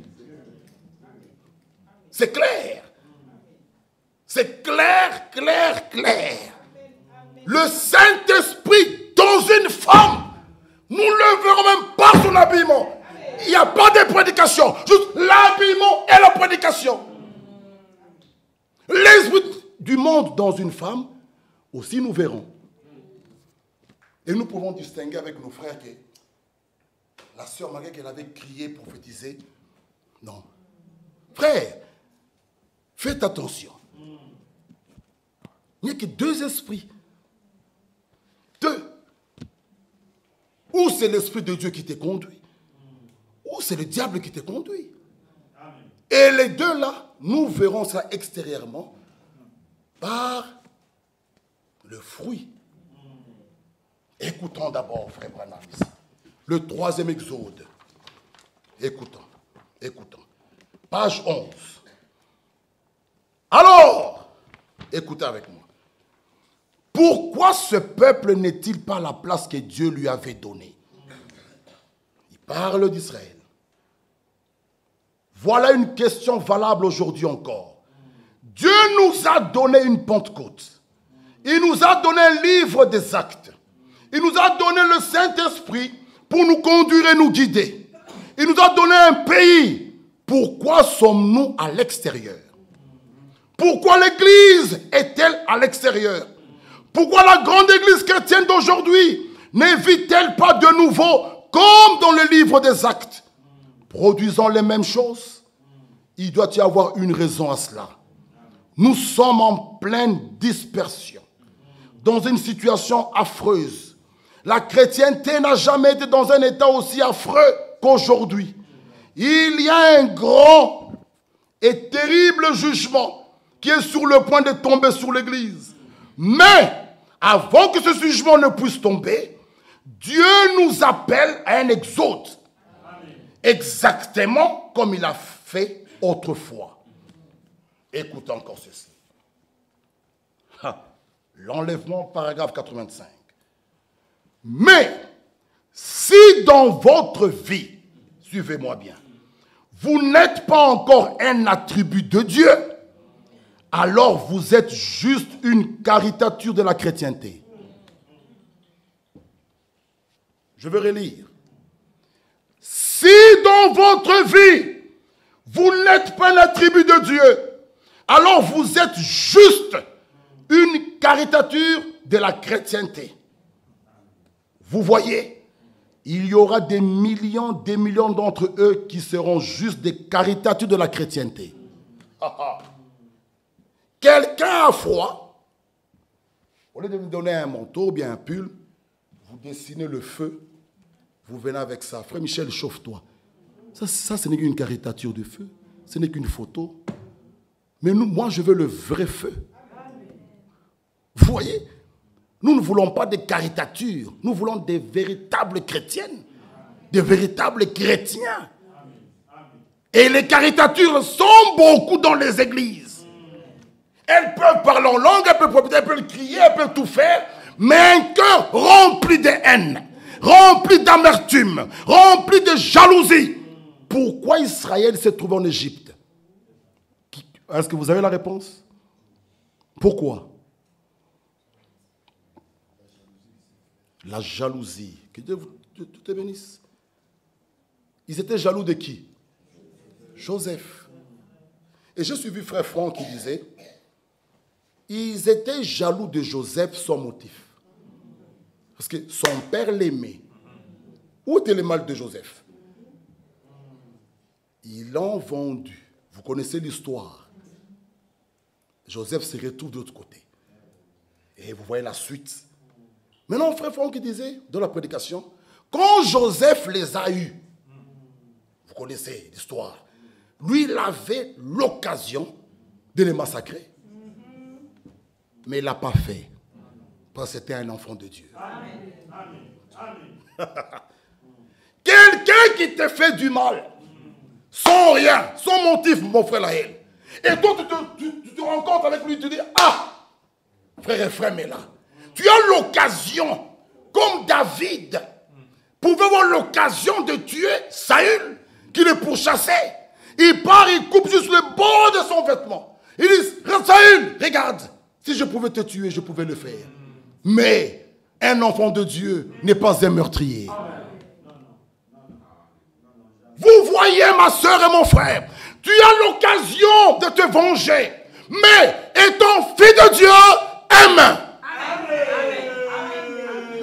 C'est clair. C'est clair. Le Saint-Esprit dans une femme, nous ne le verrons même pas son habillement. Il n'y a pas de prédication. Juste l'habillement et la prédication. L'esprit du monde dans une femme, aussi nous verrons. Et nous pouvons distinguer avec nos frères que la sœur Marie qu'elle avait crié, prophétisé. Non. Frère, faites attention. Il n'y a que 2 esprits. 2. Ou c'est l'esprit de Dieu qui te conduit, ou c'est le diable qui te conduit. Et les 2 là, nous verrons ça extérieurement par le fruit. Écoutons d'abord, frère Branham, ici. Le 3e Exode. Écoutons. Page 11. Alors, écoutez avec moi. Pourquoi ce peuple n'est-il pas la place que Dieu lui avait donnée? Il parle d'Israël. Voilà une question valable aujourd'hui encore. Dieu nous a donné une Pentecôte. Il nous a donné un livre des actes. Il nous a donné le Saint-Esprit pour nous conduire et nous guider. Il nous a donné un pays. Pourquoi sommes-nous à l'extérieur? Pourquoi l'Église est-elle à l'extérieur? Pourquoi la grande Église chrétienne d'aujourd'hui n'invite-t-elle pas de nouveau, comme dans le livre des actes? produisant les mêmes choses, il doit y avoir une raison à cela. Nous sommes en pleine dispersion, dans une situation affreuse. La chrétienté n'a jamais été dans un état aussi affreux qu'aujourd'hui. Il y a un grand et terrible jugement qui est sur le point de tomber sur l'Église. Mais, avant que ce jugement ne puisse tomber, Dieu nous appelle à un exode. Exactement comme il a fait autrefois. Écoute encore ceci. L'enlèvement, paragraphe 85. Mais, si dans votre vie, suivez-moi bien, vous n'êtes pas encore un attribut de Dieu, alors vous êtes juste une caricature de la chrétienté. Je vais relire. Si dans votre vie, vous n'êtes pas un attribut de Dieu, alors vous êtes juste une caricature de la chrétienté. Vous voyez, il y aura des millions d'entre eux qui seront juste des caricatures de la chrétienté. Quelqu'un a froid, au lieu de me donner un manteau ou bien un pull, vous dessinez le feu, vous venez avec ça. Frère Michel, chauffe-toi. Ça, ce n'est qu'une caricature de feu. Ce n'est qu'une photo. Mais moi, je veux le vrai feu. Vous voyez? Nous ne voulons pas des caricatures. Nous voulons des véritables chrétiennes. Des véritables chrétiens. Et les caricatures sont beaucoup dans les églises. Elles peuvent parler en langue, elles peuvent crier, elles peuvent tout faire. Mais un cœur rempli de haine, rempli d'amertume, rempli de jalousie. Pourquoi Israël s'est trouvé en Égypte? Est-ce que vous avez la réponse? Pourquoi? La jalousie. Que Dieu te bénisse. Ils étaient jaloux de qui? Joseph. Et j'ai suivi frère Franck qui disait, ils étaient jaloux de Joseph sans motif. Parce que son père l'aimait. Où était le mal de Joseph? Ils l'ont vendu. Vous connaissez l'histoire. Joseph se retrouve de l'autre côté. Et vous voyez la suite. Maintenant, frère Franck disait, dans la prédication, quand Joseph les a eus, vous connaissez l'histoire, lui, il avait l'occasion de les massacrer. Mais il ne l'a pas fait. Parce que c'était un enfant de Dieu. Quelqu'un qui te fait du mal, sans rien, sans motif, mon frère Laël. Et toi, tu te rencontres avec lui, tu dis, ah, frère Ephraim est là. Tu as l'occasion, comme David, pouvait avoir l'occasion de tuer Saül, qui le pourchassait. Il part, il coupe juste le bord de son vêtement. Il dit, Saül, regarde, si je pouvais te tuer, je pouvais le faire. Mais un enfant de Dieu n'est pas un meurtrier. Vous voyez, ma soeur et mon frère, tu as l'occasion de te venger. Mais étant fils de Dieu, aime.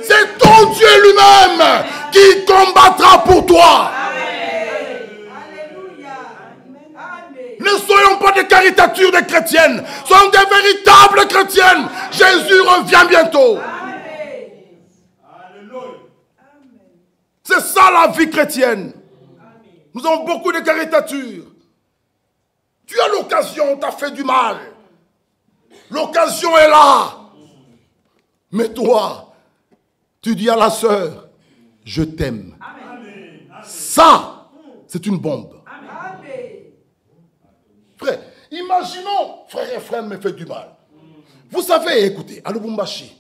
C'est ton Dieu lui-même qui combattra pour toi. Ne soyons pas des caricatures de chrétiennes. Soyons des véritables chrétiennes. Jésus revient bientôt. C'est ça la vie chrétienne. Nous avons beaucoup de caricatures. Tu as l'occasion, on t'a fait du mal. L'occasion est là. Mais toi, tu dis à la sœur, je t'aime. Ça, c'est une bombe. Frère, imaginons, frère et frère me fait du mal. Vous savez, écoutez, à Lubumbashi,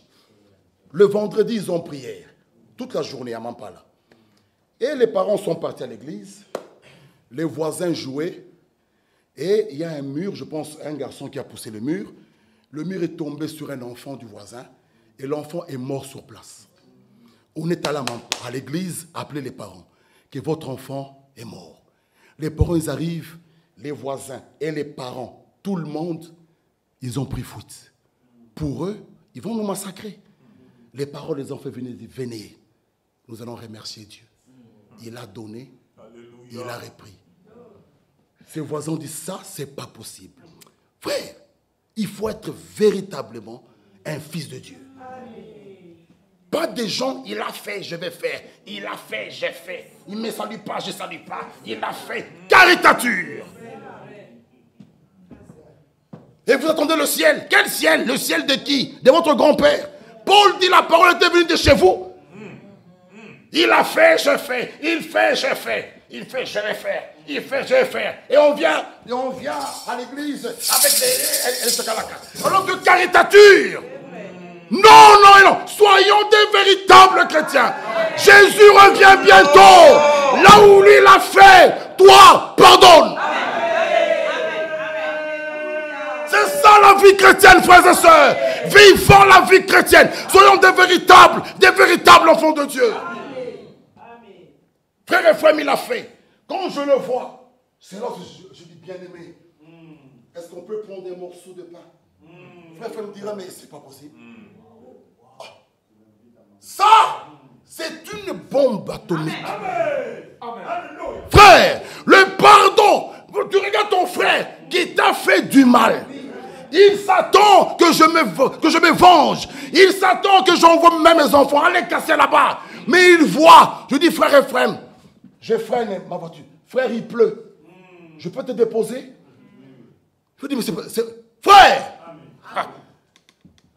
le vendredi, ils ont prière. Toute la journée à Mampala. Et les parents sont partis à l'église. Les voisins jouaient. Et il y a un mur, je pense, un garçon qui a poussé le mur. Le mur est tombé sur un enfant du voisin. Et l'enfant est mort sur place. On est allé à l'église, appeler les parents. Que votre enfant est mort. Les parents, ils arrivent. Les voisins et les parents, tout le monde, ils ont pris fuite. Pour eux, ils vont nous massacrer. Les parents les ont fait venir, venez, nous allons remercier Dieu. Il a donné Il a repris. Ses voisins disent ça, c'est pas possible. Frère, il faut être véritablement un fils de Dieu. Pas des gens, il a fait, je vais faire. Il a fait, j'ai fait. Il ne me salue pas, je ne salue pas. Il a fait. Caricature. Et vous attendez le ciel. Quel ciel? Le ciel de qui? De votre grand-père. Paul dit la parole était venue de chez vous. Il a fait, je fais. Il fait, je fais. Il fait, je vais faire. Il fait, je vais faire. Et on vient à l'église avec les alors que caricature. Non. Soyons des véritables chrétiens. Jésus revient bientôt. Là où lui l'a fait, toi, pardonne. C'est ça la vie chrétienne, frères et sœurs. Vivons la vie chrétienne. Soyons des véritables enfants de Dieu. Frère et frère, il l'a fait. Quand je le vois, c'est là que je dis, bien aimé, est-ce qu'on peut prendre des morceaux de pain? Frère, frère me dira, mais c'est pas possible. Oh. Ça, c'est une bombe atomique. Frère, le pardon, tu regardes ton frère qui t'a fait du mal. Il s'attend que je me venge. Il s'attend que j'envoie même mes enfants aller casser là-bas. Mais il voit. Je dis, frère et frère, je freine ma voiture. Frère, il pleut. Je peux te déposer? Je dis, mais c'est... Frère!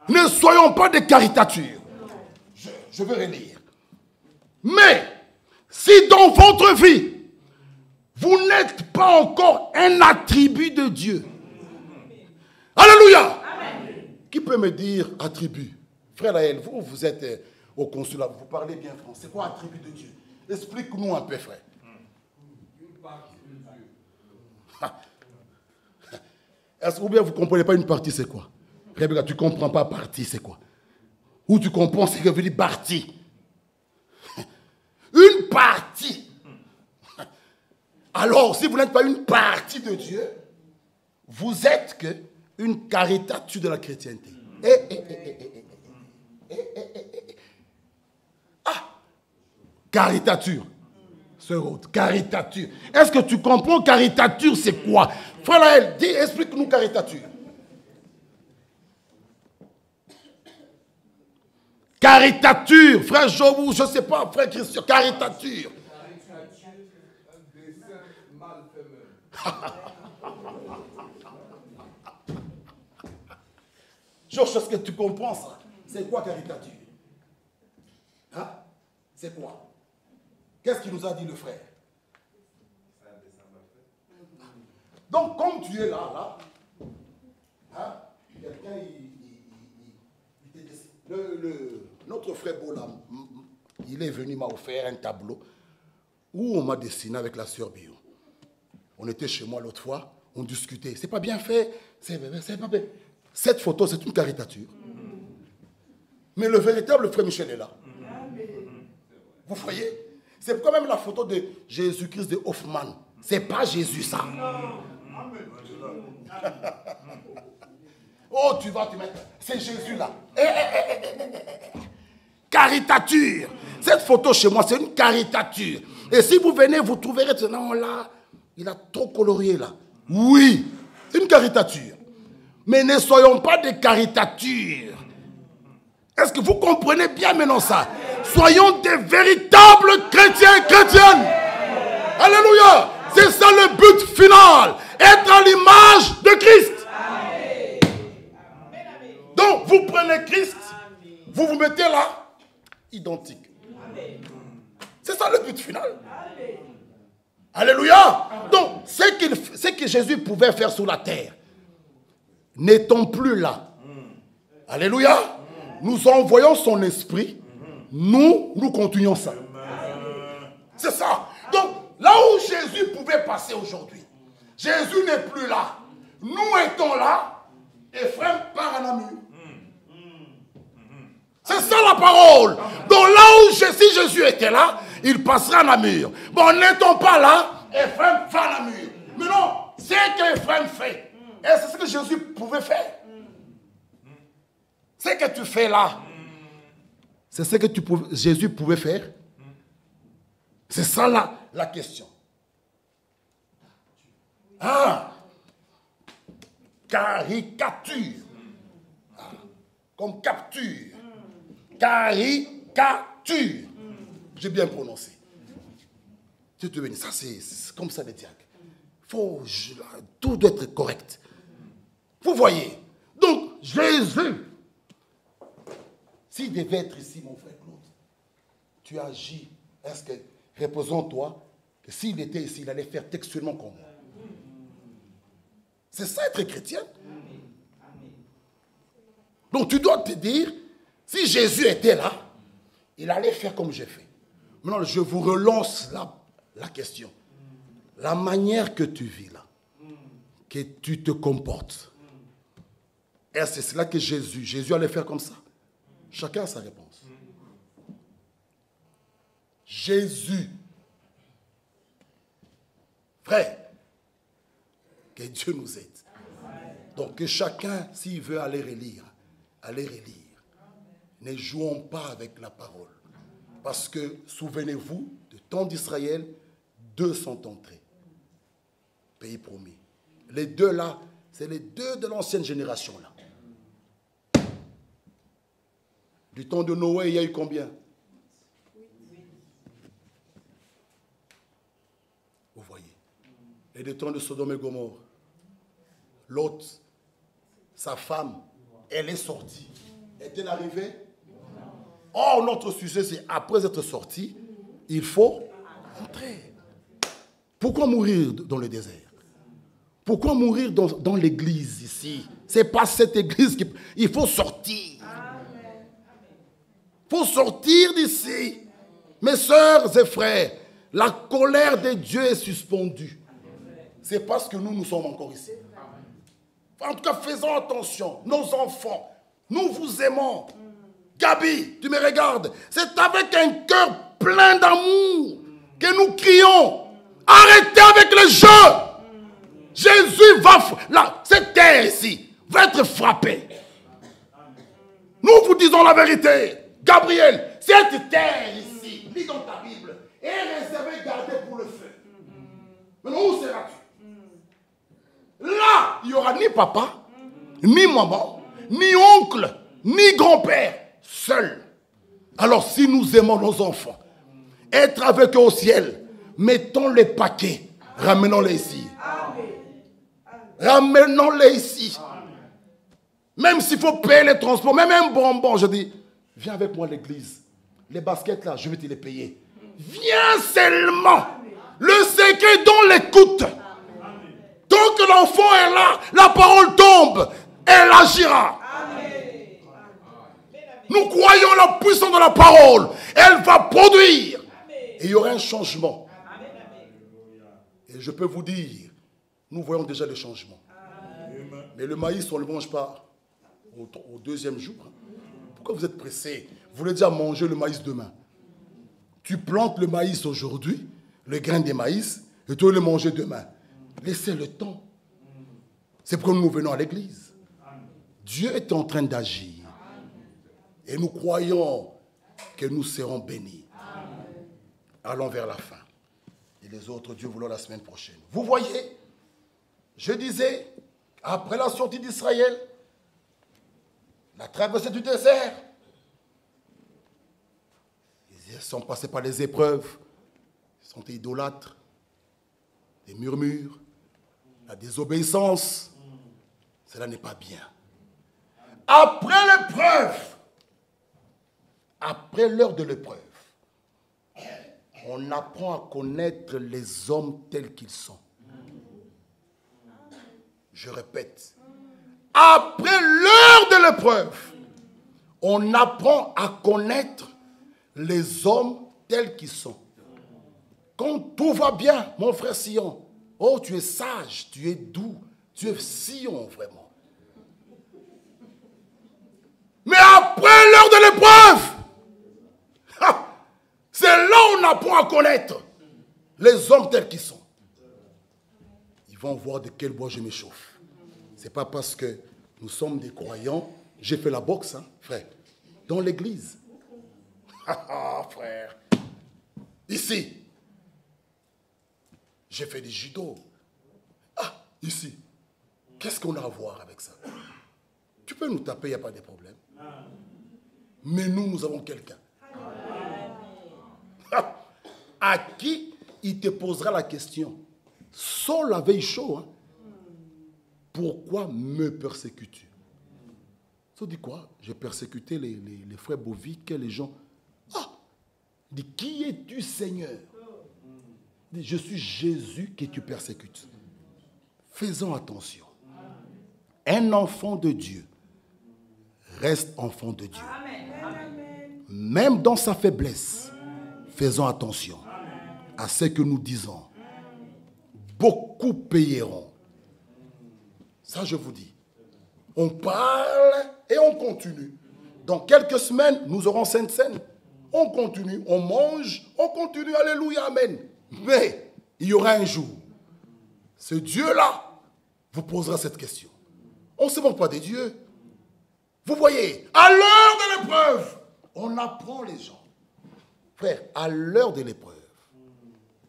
Ne soyons pas des caricatures. Je vais relire. Mais, si dans votre vie, vous n'êtes pas encore un attribut de Dieu. Alléluia! Amen. Qui peut me dire attribut? Frère Laël, vous êtes au consulat, vous parlez bien français. C'est quoi attribut de Dieu? Explique-nous un peu, frère. Une partie de Dieu. Ou bien vous ne comprenez pas une partie, c'est quoi? Rebecca, tu ne comprends pas partie, c'est quoi? Ou tu comprends ce que veut dire partie? Une partie. Alors, si vous n'êtes pas une partie de Dieu, vous êtes que une caricature de la chrétienté. Caricature. Caricature. Est-ce que tu comprends caricature, c'est quoi? Frère Laël, dis, explique-nous caricature. Caricature. Frère Jobou, je ne sais pas, frère Christian, caricature. Caricature, un dessin mal fait. Georges, est-ce que tu comprends ça? C'est quoi caricature? Hein? C'est quoi? Qu'est-ce qu'il nous a dit le frère? Donc, comme tu es là, hein, quelqu'un, notre frère Bolam, il est venu, m'a offert un tableau où on m'a dessiné avec la sœur Bio. On était chez moi l'autre fois, on discutait. C'est pas bien fait, c'est pas bien. Cette photo, c'est une caricature. Mais le véritable frère Michel est là. Vous voyez? C'est quand même la photo de Jésus-Christ de Hoffman. C'est pas Jésus, ça. Oh, tu vas te mettre. C'est Jésus là. Caricature. Cette photo chez moi, c'est une caricature. Et si vous venez, vous trouverez, non, là, il a trop colorié là. Oui, c'est une caricature. Mais ne soyons pas des caricatures. Est-ce que vous comprenez bien maintenant ça? Soyons des véritables chrétiens, chrétiennes. Alléluia. C'est ça le but final. Être à l'image de Christ. Donc, vous prenez Christ, vous vous mettez là, identique. C'est ça le but final. Alléluia. Donc, ce que Jésus pouvait faire sur la terre, n'étant plus là. Alléluia. Nous envoyons son esprit, nous continuons ça. C'est ça. Donc, là où Jésus pouvait passer aujourd'hui, Jésus n'est plus là. Nous étons là, Ephraim part à Namur. C'est ça la parole. Donc là où si Jésus était là, il passera à Namur. Bon, n'étant pas là, Ephraim va à Namur. Mais non, c'est ce qu'Ephraim fait. Et c'est ce que Jésus pouvait faire. Ce que tu fais là, c'est ce que Jésus pouvait faire. C'est ça la question. Ah, caricature. Ah, comme capture. Caricature. J'ai bien prononcé. Dieu te bénisse. Ça, c'est comme ça les diacres. Tout doit être correct. Vous voyez. Donc, Jésus, s'il devait être ici, mon frère Claude, tu agis. Est-ce que, reposons-toi, que s'il était ici, il allait faire textuellement comme moi. C'est ça être chrétien. Donc, tu dois te dire, si Jésus était là, il allait faire comme j'ai fait. Maintenant, je vous relance la question. La manière que tu vis là, que tu te comportes, est-ce que c'est là que Jésus allait faire comme ça? Chacun a sa réponse. Jésus. Frère, que Dieu nous aide. Donc que chacun, s'il veut aller relire, allez relire. Ne jouons pas avec la parole. Parce que, souvenez-vous, du temps d'Israël, 2 sont entrés. Pays promis. Les 2 là, c'est les 2 de l'ancienne génération là. Du temps de Noé, il y a eu combien? Vous voyez. Et du temps de Sodome et Gomorrhe, l'autre, sa femme, elle est sortie. Est-elle arrivée? Or, notre sujet, c'est après être sorti, il faut entrer. Pourquoi mourir dans le désert? Pourquoi mourir dans l'église ici? Ce n'est pas cette église il faut sortir. Il faut sortir d'ici. Mes sœurs et frères, la colère de Dieu est suspendue. C'est parce que nous sommes encore ici. En tout cas, faisons attention. Nos enfants, nous vous aimons. Gabi, tu me regardes. C'est avec un cœur plein d'amour que nous crions. Arrêtez avec le jeu. Jésus va, cette terre ici, va être frappée. Nous vous disons la vérité. Gabriel, cette terre ici, lis dans ta Bible, est réservée, gardée pour le feu. Maintenant, où seras-tu? Là, il n'y aura ni papa, ni maman, ni oncle, ni grand-père. Seul. Alors si nous aimons nos enfants, être avec eux au ciel, mettons les paquets, ramenons-les ici. Ramenons-les ici. Même s'il faut payer les transports, même un bonbon, je dis, viens avec moi à l'église. Les baskets là, je vais te les payer. Viens seulement. Le secret dans l'écoute. Tant que l'enfant est là, la parole tombe, elle agira. Nous croyons la puissance de la parole. Elle va produire. Et il y aura un changement. Et je peux vous dire, nous voyons déjà le changement. Mais le maïs, on ne le mange pas au 2e jour. Pourquoi vous êtes pressés? Vous voulez déjà manger le maïs demain. Tu plantes le maïs aujourd'hui, le grain de maïs, et tu veux le manger demain. Laissez le temps. C'est pourquoi nous venons à l'église. Dieu est en train d'agir. Et nous croyons que nous serons bénis. Allons vers la fin. Et les autres, Dieu voulant, la semaine prochaine. Vous voyez, je disais, après la sortie d'Israël, la traversée du désert, ils sont passés par les épreuves, ils sont idolâtres, des murmures, la désobéissance. Cela n'est pas bien. Après l'épreuve, après l'heure de l'épreuve, on apprend à connaître les hommes tels qu'ils sont. Je répète, après l'heure de l'épreuve, on apprend à connaître les hommes tels qu'ils sont. Quand tout va bien, mon frère Sion, oh, tu es sage, tu es doux, tu es Sion vraiment. Mais après l'heure de l'épreuve, c'est là où on apprend à connaître les hommes tels qu'ils sont. Ils vont voir de quel bois je m'échauffe. Ce n'est pas parce que nous sommes des croyants. J'ai fait la boxe, hein, frère, dans l'église. Frère. Ici, j'ai fait du judo. Ah, Ici, qu'est-ce qu'on a à voir avec ça? Tu peux nous taper, il n'y a pas de problème. Mais nous avons quelqu'un. À qui il te posera la question. Saul avait eu chaud. Hein? Pourquoi me persécutes-tu? Ça dit quoi? J'ai persécuté les frères Bovic et les gens. Ah! Il dit, qui es-tu, Seigneur? Il dit, je suis Jésus que tu persécutes. Faisons attention. Un enfant de Dieu reste enfant de Dieu. Même dans sa faiblesse, faisons attention à ce que nous disons. Beaucoup payeront. Ça, je vous dis. On parle et on continue. Dans quelques semaines, nous aurons Sainte Seine. On continue, on mange, on continue. Alléluia, amen. Mais il y aura un jour, ce Dieu-là vous posera cette question. On ne se moque pas des dieux. Vous voyez, à l'heure de l'épreuve, on apprend les gens. Frère, à l'heure de l'épreuve,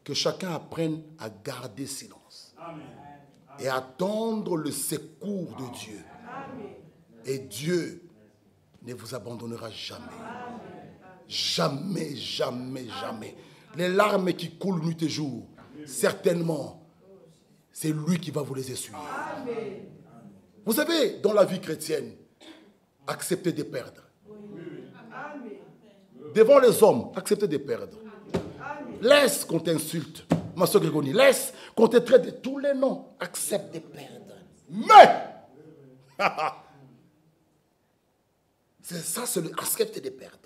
que chacun apprenne à garder silence. Amen. Et attendre le secours de Dieu. Amen. Et Dieu ne vous abandonnera jamais. Amen. Jamais, jamais, jamais. Les larmes qui coulent nuit et jour, certainement, c'est lui qui va vous les essuyer. Amen. Vous savez, dans la vie chrétienne, acceptez de perdre. Amen. Devant les hommes, acceptez de perdre. Amen. Laisse qu'on t'insulte. Ma soeur Grégonie, laisse qu'on te traite de tous les noms. Accepte de perdre. Mais, c'est ça, c'est le accepter de perdre.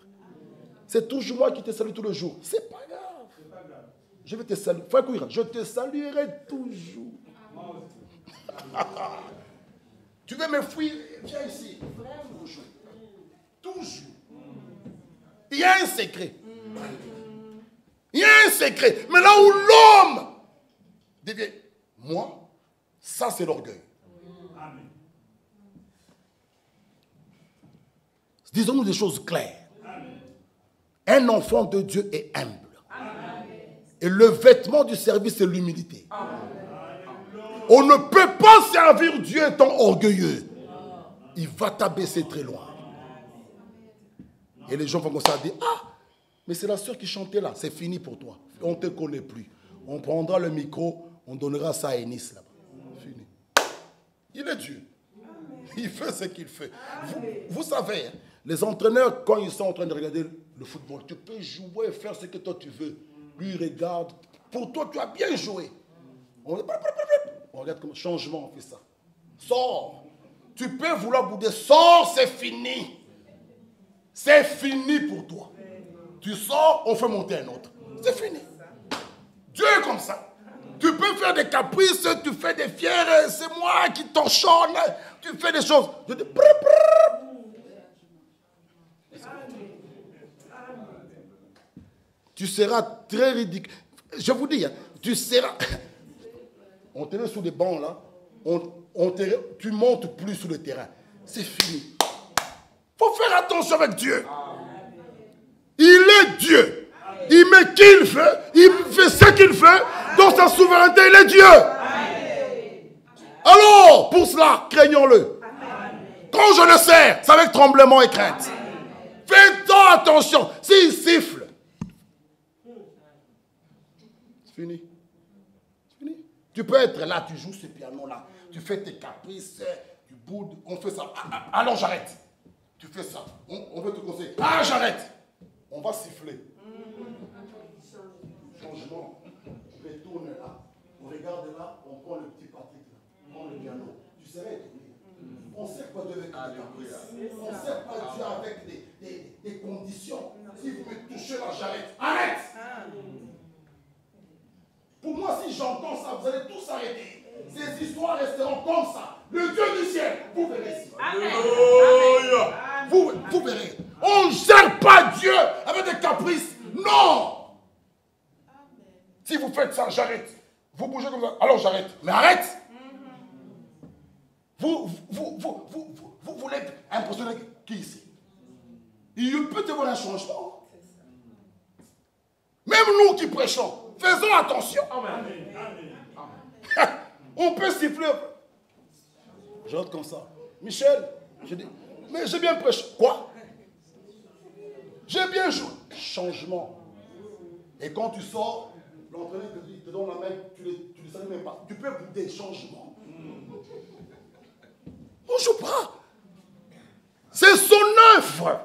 C'est toujours moi qui te salue tous les jours. C'est pas grave. Je vais te saluer. Je te saluerai toujours. Tu veux me fuir? Viens ici. Toujours. Toujours. Il y a un secret. Il y a un secret. Mais là où l'homme devient, moi, ça c'est l'orgueil. Amen. Disons-nous des choses claires. Amen. Un enfant de Dieu est humble. Amen. Et le vêtement du service, c'est l'humilité. On ne peut pas servir Dieu étant orgueilleux. Il va t'abaisser très loin. Et les gens vont commencer à dire, ah, mais c'est la sœur qui chantait là, c'est fini pour toi. On ne te connaît plus. On prendra le micro, on donnera ça à Ennis là-bas. Fini. Il est Dieu. Il fait ce qu'il fait. Vous savez, hein, les entraîneurs, quand ils sont en train de regarder le football, tu peux jouer et faire ce que toi tu veux. Lui, il regarde. Pour toi, tu as bien joué. On regarde comme changement, on fait ça. Sors. Tu peux vouloir bouder. Sors, c'est fini. C'est fini pour toi. Tu sors, on fait monter un autre. C'est fini. Dieu est comme ça. Tu peux faire des caprices, tu fais des fiers, c'est moi qui t'enchaîne. Tu fais des choses. Je dis, tu seras très ridicule. Je vous dis, hein, tu seras... On te met sous des bancs là, tu montes plus sur le terrain. C'est fini. Il faut faire attention avec Dieu. Il est Dieu. Il met qui il veut. Il fait ce qu'il veut. Dans sa souveraineté, il est Dieu. Alors, pour cela, craignons-le. Quand je le sers, c'est avec tremblement et crainte. Fais-toi attention. S'il siffle, c'est fini. Tu peux être là, tu joues ce piano-là, tu fais tes caprices, tu boudes, on fait ça. Alors j'arrête. Tu fais ça. On veut te conseiller. Ah, j'arrête. On va siffler. Changement. On retourne là. On regarde là, on prend le petit Patrick là. On prend le piano. Tu serais étonné. On ne sert pas Dieu avec des caprices. On ne sert pas Dieu avec des conditions. Si vous me touchez là, j'arrête. Arrête! Pour moi, si j'entends ça, vous allez tous arrêter. Ces histoires resteront comme ça. Le Dieu du ciel, vous verrez. Amen. Vous verrez. On ne gère pas Dieu avec des caprices. Non. Si vous faites ça, j'arrête. Vous bougez comme ça, alors j'arrête. Mais arrête. Vous voulez impressionner qui ici? Il peut y avoir un changement. Même nous qui prêchons, faisons attention. Amen. On peut siffler. Je rentre comme ça. Michel, je dis, mais j'ai bien prêché. Quoi? J'ai bien joué. Changement. Et quand tu sors, l'entraîneur te donne la main, tu ne savais même pas. Tu peux des changements. On ne joue pas. C'est son œuvre.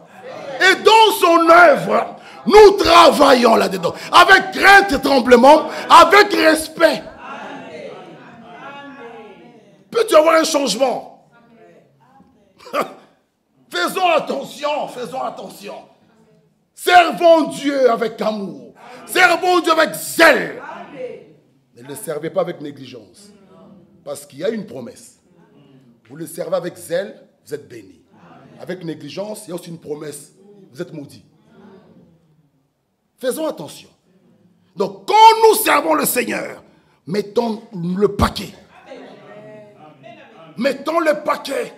Et dans son œuvre, nous travaillons là-dedans. Avec crainte et tremblement, avec respect. Peux-tu avoir un changement? Faisons attention, faisons attention. Servons Dieu avec amour. Servons Dieu avec zèle. Ne le servez pas avec négligence. Parce qu'il y a une promesse. Vous le servez avec zèle, vous êtes béni. Avec négligence, il y a aussi une promesse. Vous êtes maudit. Faisons attention. Donc, quand nous servons le Seigneur, mettons le paquet. Mettons le paquet.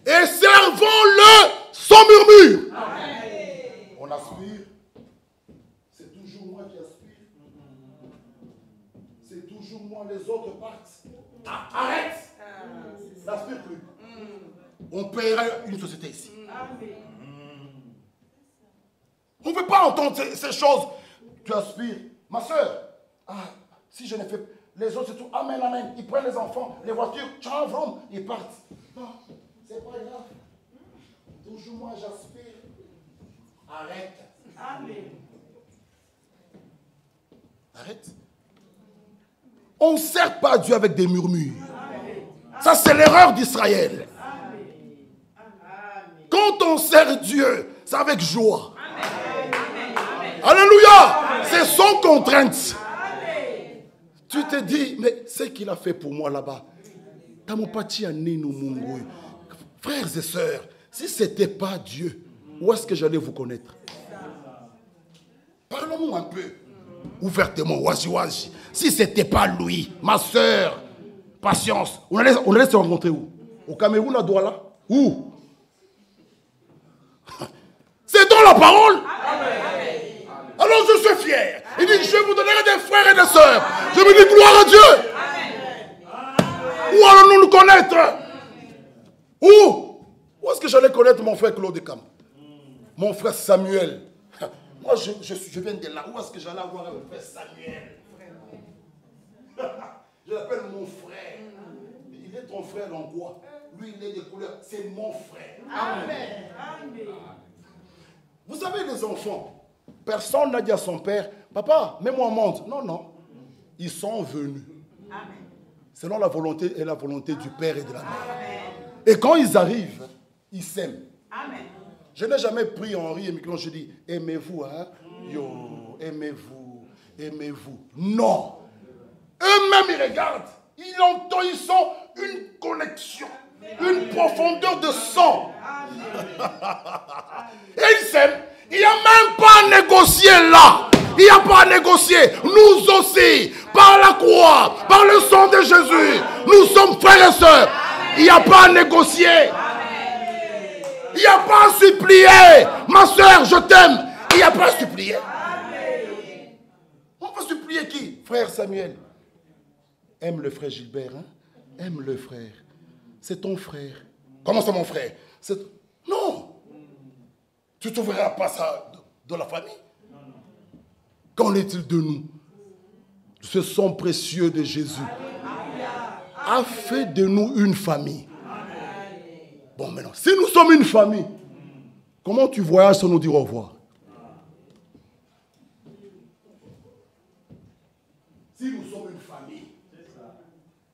Et servons-le sans murmure. On aspire. C'est toujours moi qui aspire. C'est toujours moi, les autres partent. Arrête. N'aspire plus. On paiera une société ici. On ne peut pas entendre ces choses. Tu aspires. Ma soeur, si je ne fais pas, les autres c'est tout. Amen, amen. Ils prennent les enfants, les voitures, tchao, vroom, ils partent. Non, c'est pas grave. Toujours moi j'aspire. Arrête. Amen. Arrête. On ne sert pas Dieu avec des murmures. Ça, c'est l'erreur d'Israël. Quand on sert Dieu, c'est avec joie. Alléluia. C'est sans contrainte. Tu te dis, mais ce qu'il a fait pour moi là-bas. Frères et sœurs, si ce n'était pas Dieu, où est-ce que j'allais vous connaître? Parlons-nous un peu. Ouvertement, waji. Si ce n'était pas lui, ma sœur, patience. On allait se rencontrer où? Au Cameroun, à Douala? Où? C'est dans la parole. Alors je suis fier. Il dit, je vous donnerai des frères et des sœurs. Je me dis, gloire à Dieu. Où allons-nous nous connaître? Où est-ce que j'allais connaître mon frère Claude Cam? Mon frère Samuel. Moi, je viens de là. Où est-ce que j'allais avoir mon frère Samuel? Je l'appelle mon frère. Il est ton frère en quoi? Lui, il est de couleur. C'est mon frère. Amen. Vous savez, les enfants, personne n'a dit à son père, papa, mets-moi au monde. Non, non. Ils sont venus. Amen. Selon la volonté et la volonté du père et de la mère. Amen. Et quand ils arrivent, ils s'aiment. Amen. Je n'ai jamais pris Henri et Michel, je dis, aimez-vous, hein? Yo, aimez-vous, aimez-vous. Non. Eux-mêmes, ils regardent. Ils entendent, ils sont une connexion, une profondeur de sang. Et ils s'aiment. Il n'y a même pas à négocier là. Il n'y a pas à négocier. Nous aussi, par la croix, par le sang de Jésus, nous sommes frères et sœurs. Il n'y a pas à négocier. Il n'y a pas à supplier. Ma soeur, je t'aime. Il n'y a pas à supplier. On peut supplier qui? Frère Samuel. Aime le frère Gilbert. Hein? Aime le frère. C'est ton frère. Comment c'est mon frère? Non. Tu ne trouveras pas ça dans la famille. Qu'en est-il de nous? Ce sang précieux de Jésus a fait de nous une famille. Bon, maintenant, si nous sommes une famille, comment tu voyages sans nous dire au revoir? Si nous sommes une famille,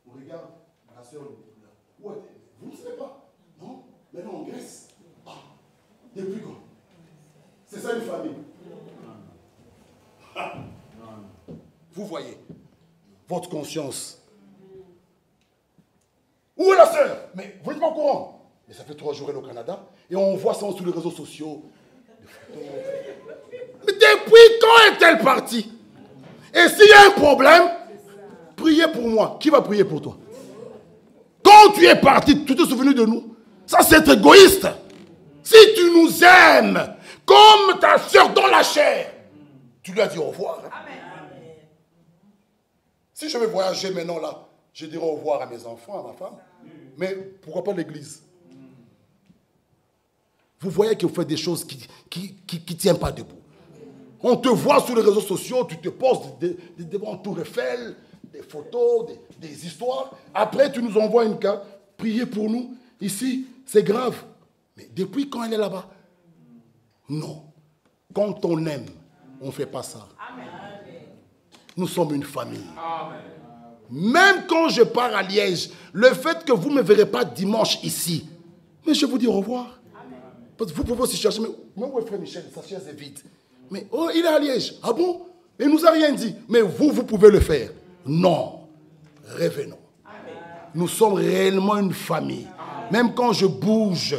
on regarde la soeur, où est-elle? Vous ne savez pas? Non? Maintenant en Grèce. Depuis quand? C'est ça une famille. Vous voyez, votre conscience. Où est la sœur? Mais vous n'êtes pas au courant. Mais ça fait 3 jours qu'elle est au Canada et on voit ça sur les réseaux sociaux. Mais depuis quand est-elle partie? Et s'il y a un problème, priez pour moi. Qui va prier pour toi? Quand tu es parti, tu t'es souvenu de nous. Ça, c'est être égoïste. Si tu nous aimes comme ta soeur dans la chair, tu lui as dit au revoir. Hein? Si je vais voyager maintenant là, je dirai au revoir à mes enfants, à ma femme. Mais pourquoi pas l'église? Vous voyez que vous faites des choses qui ne tiennent pas debout. On te voit sur les réseaux sociaux, tu te postes devant Tour Eiffel, des photos, des histoires. Après, tu nous envoies une carte. Priez pour nous. Ici, c'est grave. Mais depuis quand elle est là-bas? Non. Quand on aime, on ne fait pas ça. Amen. Nous sommes une famille. Amen. Même quand je pars à Liège, le fait que vous ne me verrez pas dimanche ici, mais je vous dis au revoir. Amen. Parce que vous pouvez aussi chercher, mais où est frère Michel? Sa chaise est vide. Mais oh, il est à Liège. Ah bon? Il ne nous a rien dit. Mais vous pouvez le faire. Non. Revenons. Amen. Nous sommes réellement une famille. Amen. Même quand je bouge,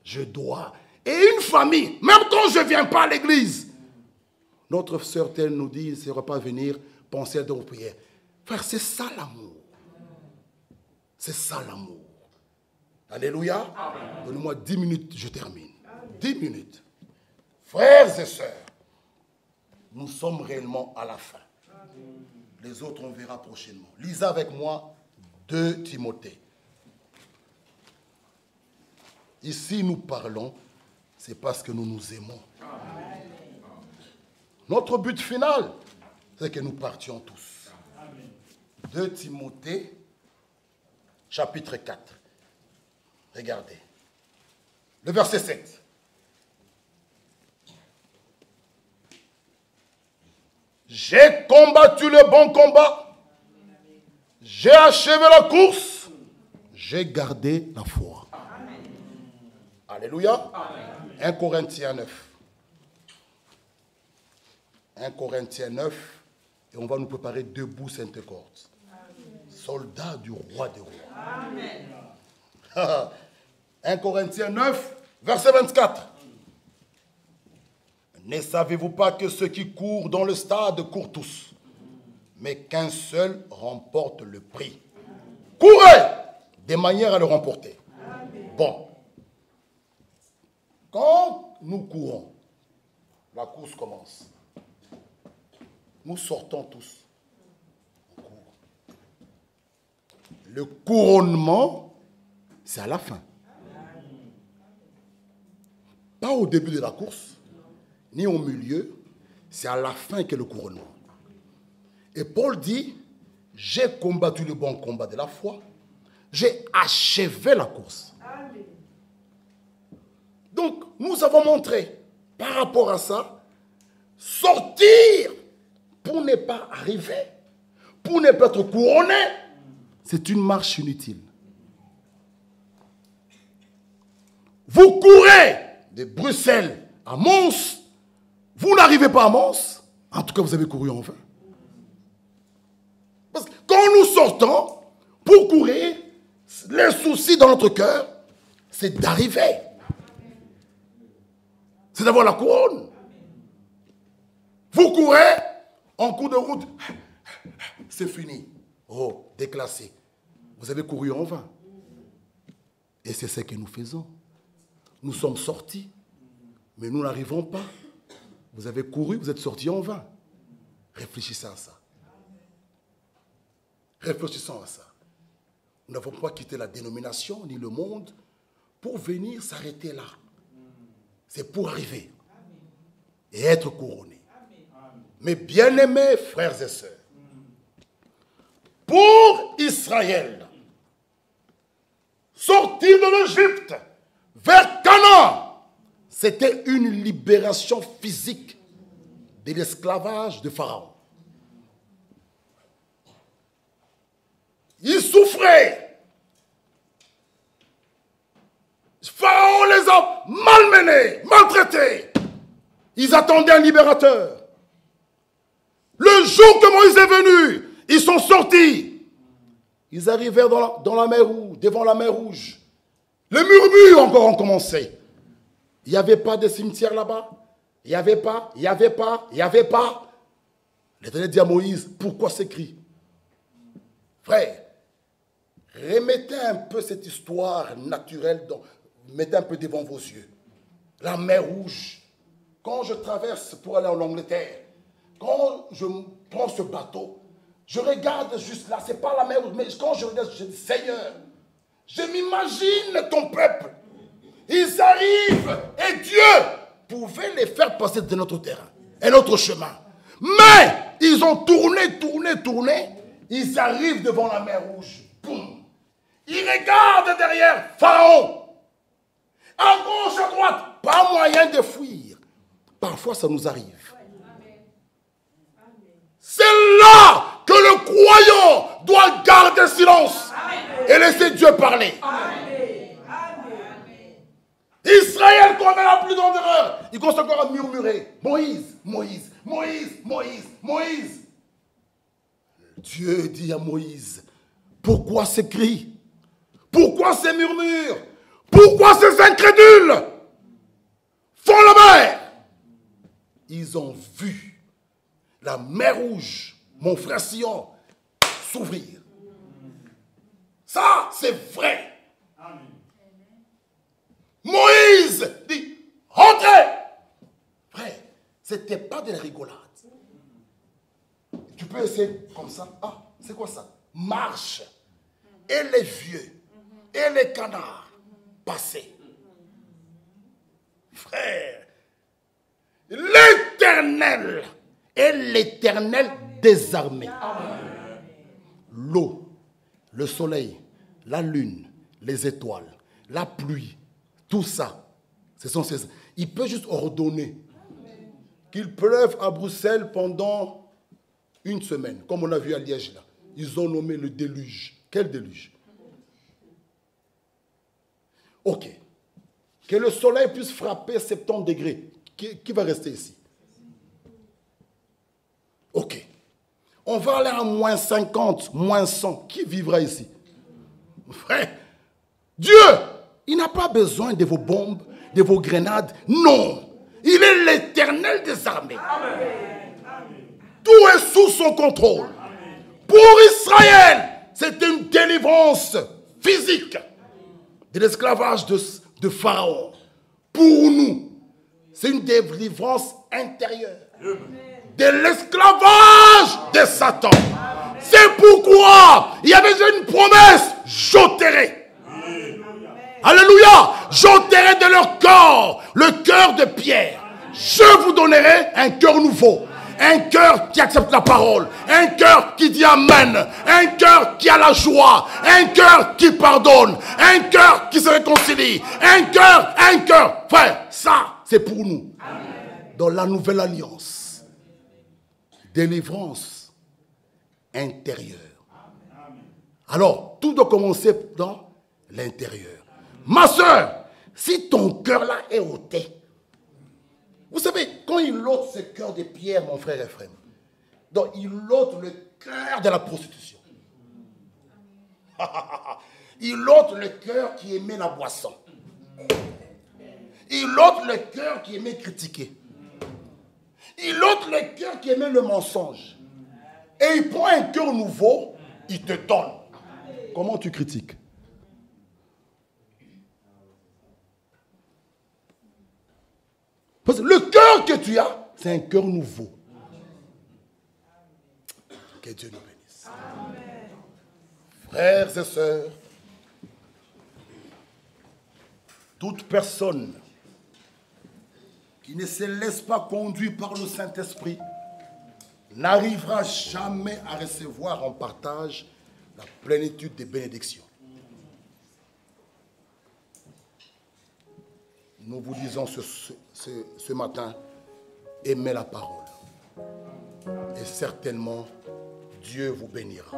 je dois. Et une famille, même quand je ne viens pas à l'église. Notre sœur Telle nous dit, il ne sera pas venir, penser à nos prières. Frère, c'est ça l'amour. C'est ça l'amour. Alléluia. Donnez-moi 10 minutes, je termine. 10 minutes. Frères et sœurs, nous sommes réellement à la fin. Les autres, on verra prochainement. Lisez avec moi 2 Timothée. Ici, nous parlons, c'est parce que nous nous aimons. Notre but final, c'est que nous partions tous. 2 Timothée, chapitre 4. Regardez. Le verset 7. J'ai combattu le bon combat. J'ai achevé la course. J'ai gardé la foi. Amen. Alléluia. Amen. 1 Corinthiens 9. 1 Corinthiens 9. Et on va nous préparer debout Sainte-Corte. Soldat du roi des rois. Amen. 1 Corinthiens 9, verset 24. Ne savez-vous pas que ceux qui courent dans le stade courent tous, mais qu'un seul remporte le prix? Courez de manière à le remporter. Amen. Bon. Quand nous courons, la course commence. Nous sortons tous. On court. Le couronnement, c'est à la fin. Pas au début de la course, ni au milieu, c'est à la fin qu'est le couronnement. Et Paul dit, j'ai combattu le bon combat de la foi, j'ai achevé la course. Amen. Donc, nous avons montré, par rapport à ça, sortir pour ne pas arriver, pour ne pas être couronné, c'est une marche inutile. Vous courez de Bruxelles à Mons, vous n'arrivez pas à Mons, en tout cas vous avez couru en vain. Parce que quand nous sortons pour courir, les soucis dans notre cœur, c'est d'arriver. C'est d'avoir la couronne. Vous courez, en cours de route, c'est fini. Oh, déclassé. Vous avez couru en vain. Et c'est ce que nous faisons. Nous sommes sortis, mais nous n'arrivons pas. Vous avez couru, vous êtes sortis en vain. Réfléchissez à ça. Réfléchissons à ça. Nous n'avons pas quitté la dénomination ni le monde pour venir s'arrêter là. C'est pour arriver et être couronné. Mes bien-aimés frères et sœurs, pour Israël, sortir de l'Égypte vers Canaan, c'était une libération physique de l'esclavage de Pharaon. Ils souffraient. Pharaon les a malmenés, maltraités. Ils attendaient un libérateur. Le jour que Moïse est venu, ils sont sortis. Ils arrivèrent dans la mer Rouge, devant la mer Rouge. Les murmures encore ont commencé. Il n'y avait pas de cimetière là-bas. Il n'y avait pas. L'Éternel dit à Moïse, pourquoi ces cris? Frère, remettez un peu cette histoire naturelle, mettez un peu devant vos yeux. La mer Rouge. Quand je traverse pour aller en Angleterre, quand je prends ce bateau, Je regarde juste là, c'est pas la mer rouge, mais quand je regarde, je dis, Seigneur, je m'imagine ton peuple. Ils arrivent et Dieu pouvait les faire passer de notre terrain, un autre chemin. Mais ils ont tourné. Ils arrivent devant la mer rouge. Boum. Ils regardent derrière Pharaon. À gauche, à droite, pas moyen de fuir. Parfois, ça nous arrive. C'est là que le croyant doit garder silence et laisser Dieu parler. Israël commet la plus grande erreur. Il commence encore à murmurer. Moïse. Dieu dit à Moïse, pourquoi ces cris? Pourquoi ces murmures? Pourquoi ces incrédules font la mer? Ils ont vu la mer rouge, mon frère Sion, s'ouvrir. Ça, c'est vrai. Amen. Moïse dit, rentrez. Frère, ce n'était pas de la rigolade. Tu peux essayer comme ça. Ah, c'est quoi ça? Marche. Et les vieux, et les canards, passaient. Frère, l'Éternel est l'Éternel des armées. L'eau, le soleil, la lune, les étoiles, la pluie, tout ça, ce sont ces... Il peut juste ordonner qu'il pleuve à Bruxelles pendant une semaine, comme on a vu à Liège là. Ils ont nommé le déluge. Quel déluge? Ok. Que le soleil puisse frapper 70 degrés. Qui va rester ici? Ok. On va aller à moins 50, moins 100. Qui vivra ici? Frère, Dieu, il n'a pas besoin de vos bombes, de vos grenades. Non. Il est l'Éternel des armées. Tout est sous son contrôle. Pour Israël, c'est une délivrance physique de l'esclavage de Pharaon. Pour nous, c'est une délivrance intérieure de l'esclavage de Satan. C'est pourquoi il y avait une promesse, j'ôterai. Alléluia, j'ôterai de leur corps le cœur de pierre. Je vous donnerai un cœur nouveau. Un cœur qui accepte la parole. Un cœur qui dit Amen. Un cœur qui a la joie. Un cœur qui pardonne. Un cœur qui se réconcilie. Un cœur. Frère, ça, c'est pour nous. Amen. Dans la nouvelle alliance. Délivrance intérieure. Amen. Alors, tout doit commencer dans l'intérieur. Ma soeur, si ton cœur là est ôté, vous savez, quand il ôte ce cœur de pierre, mon frère Ephraim, donc il ôte le cœur de la prostitution. Il ôte le cœur qui aimait la boisson. Il ôte le cœur qui aimait critiquer. Il ôte le cœur qui aimait le mensonge. Et il prend un cœur nouveau, il te donne. Comment tu critiques? Parce que le cœur que tu as, c'est un cœur nouveau. Que Dieu nous bénisse. Amen. Frères et sœurs, toute personne qui ne se laisse pas conduire par le Saint-Esprit n'arrivera jamais à recevoir en partage la plénitude des bénédictions. Nous vous disons ce matin, aimez la parole. Et certainement, Dieu vous bénira.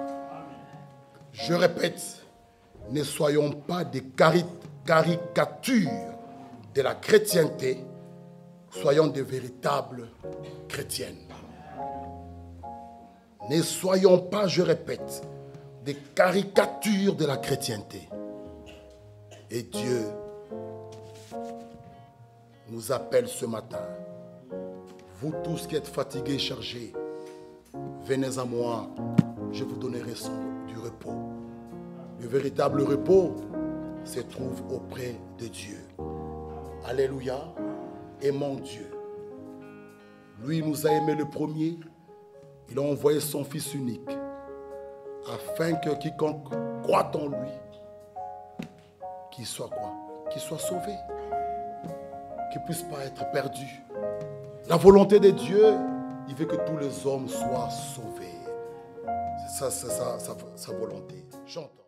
Je répète, ne soyons pas des caricatures de la chrétienté, soyons des véritables chrétiennes. Ne soyons pas, je répète, des caricatures de la chrétienté. Et Dieu nous appelle ce matin. Vous tous qui êtes fatigués et chargés, venez à moi, je vous donnerai du repos. Le véritable repos se trouve auprès de Dieu. Alléluia. Aimons Dieu. Lui nous a aimés le premier. Il a envoyé son Fils unique afin que quiconque croit en lui, qu'il soit quoi? Qu'il soit sauvé, qu'il ne puisse pas être perdu. La volonté de Dieu, il veut que tous les hommes soient sauvés. C'est ça, sa volonté. J'entends.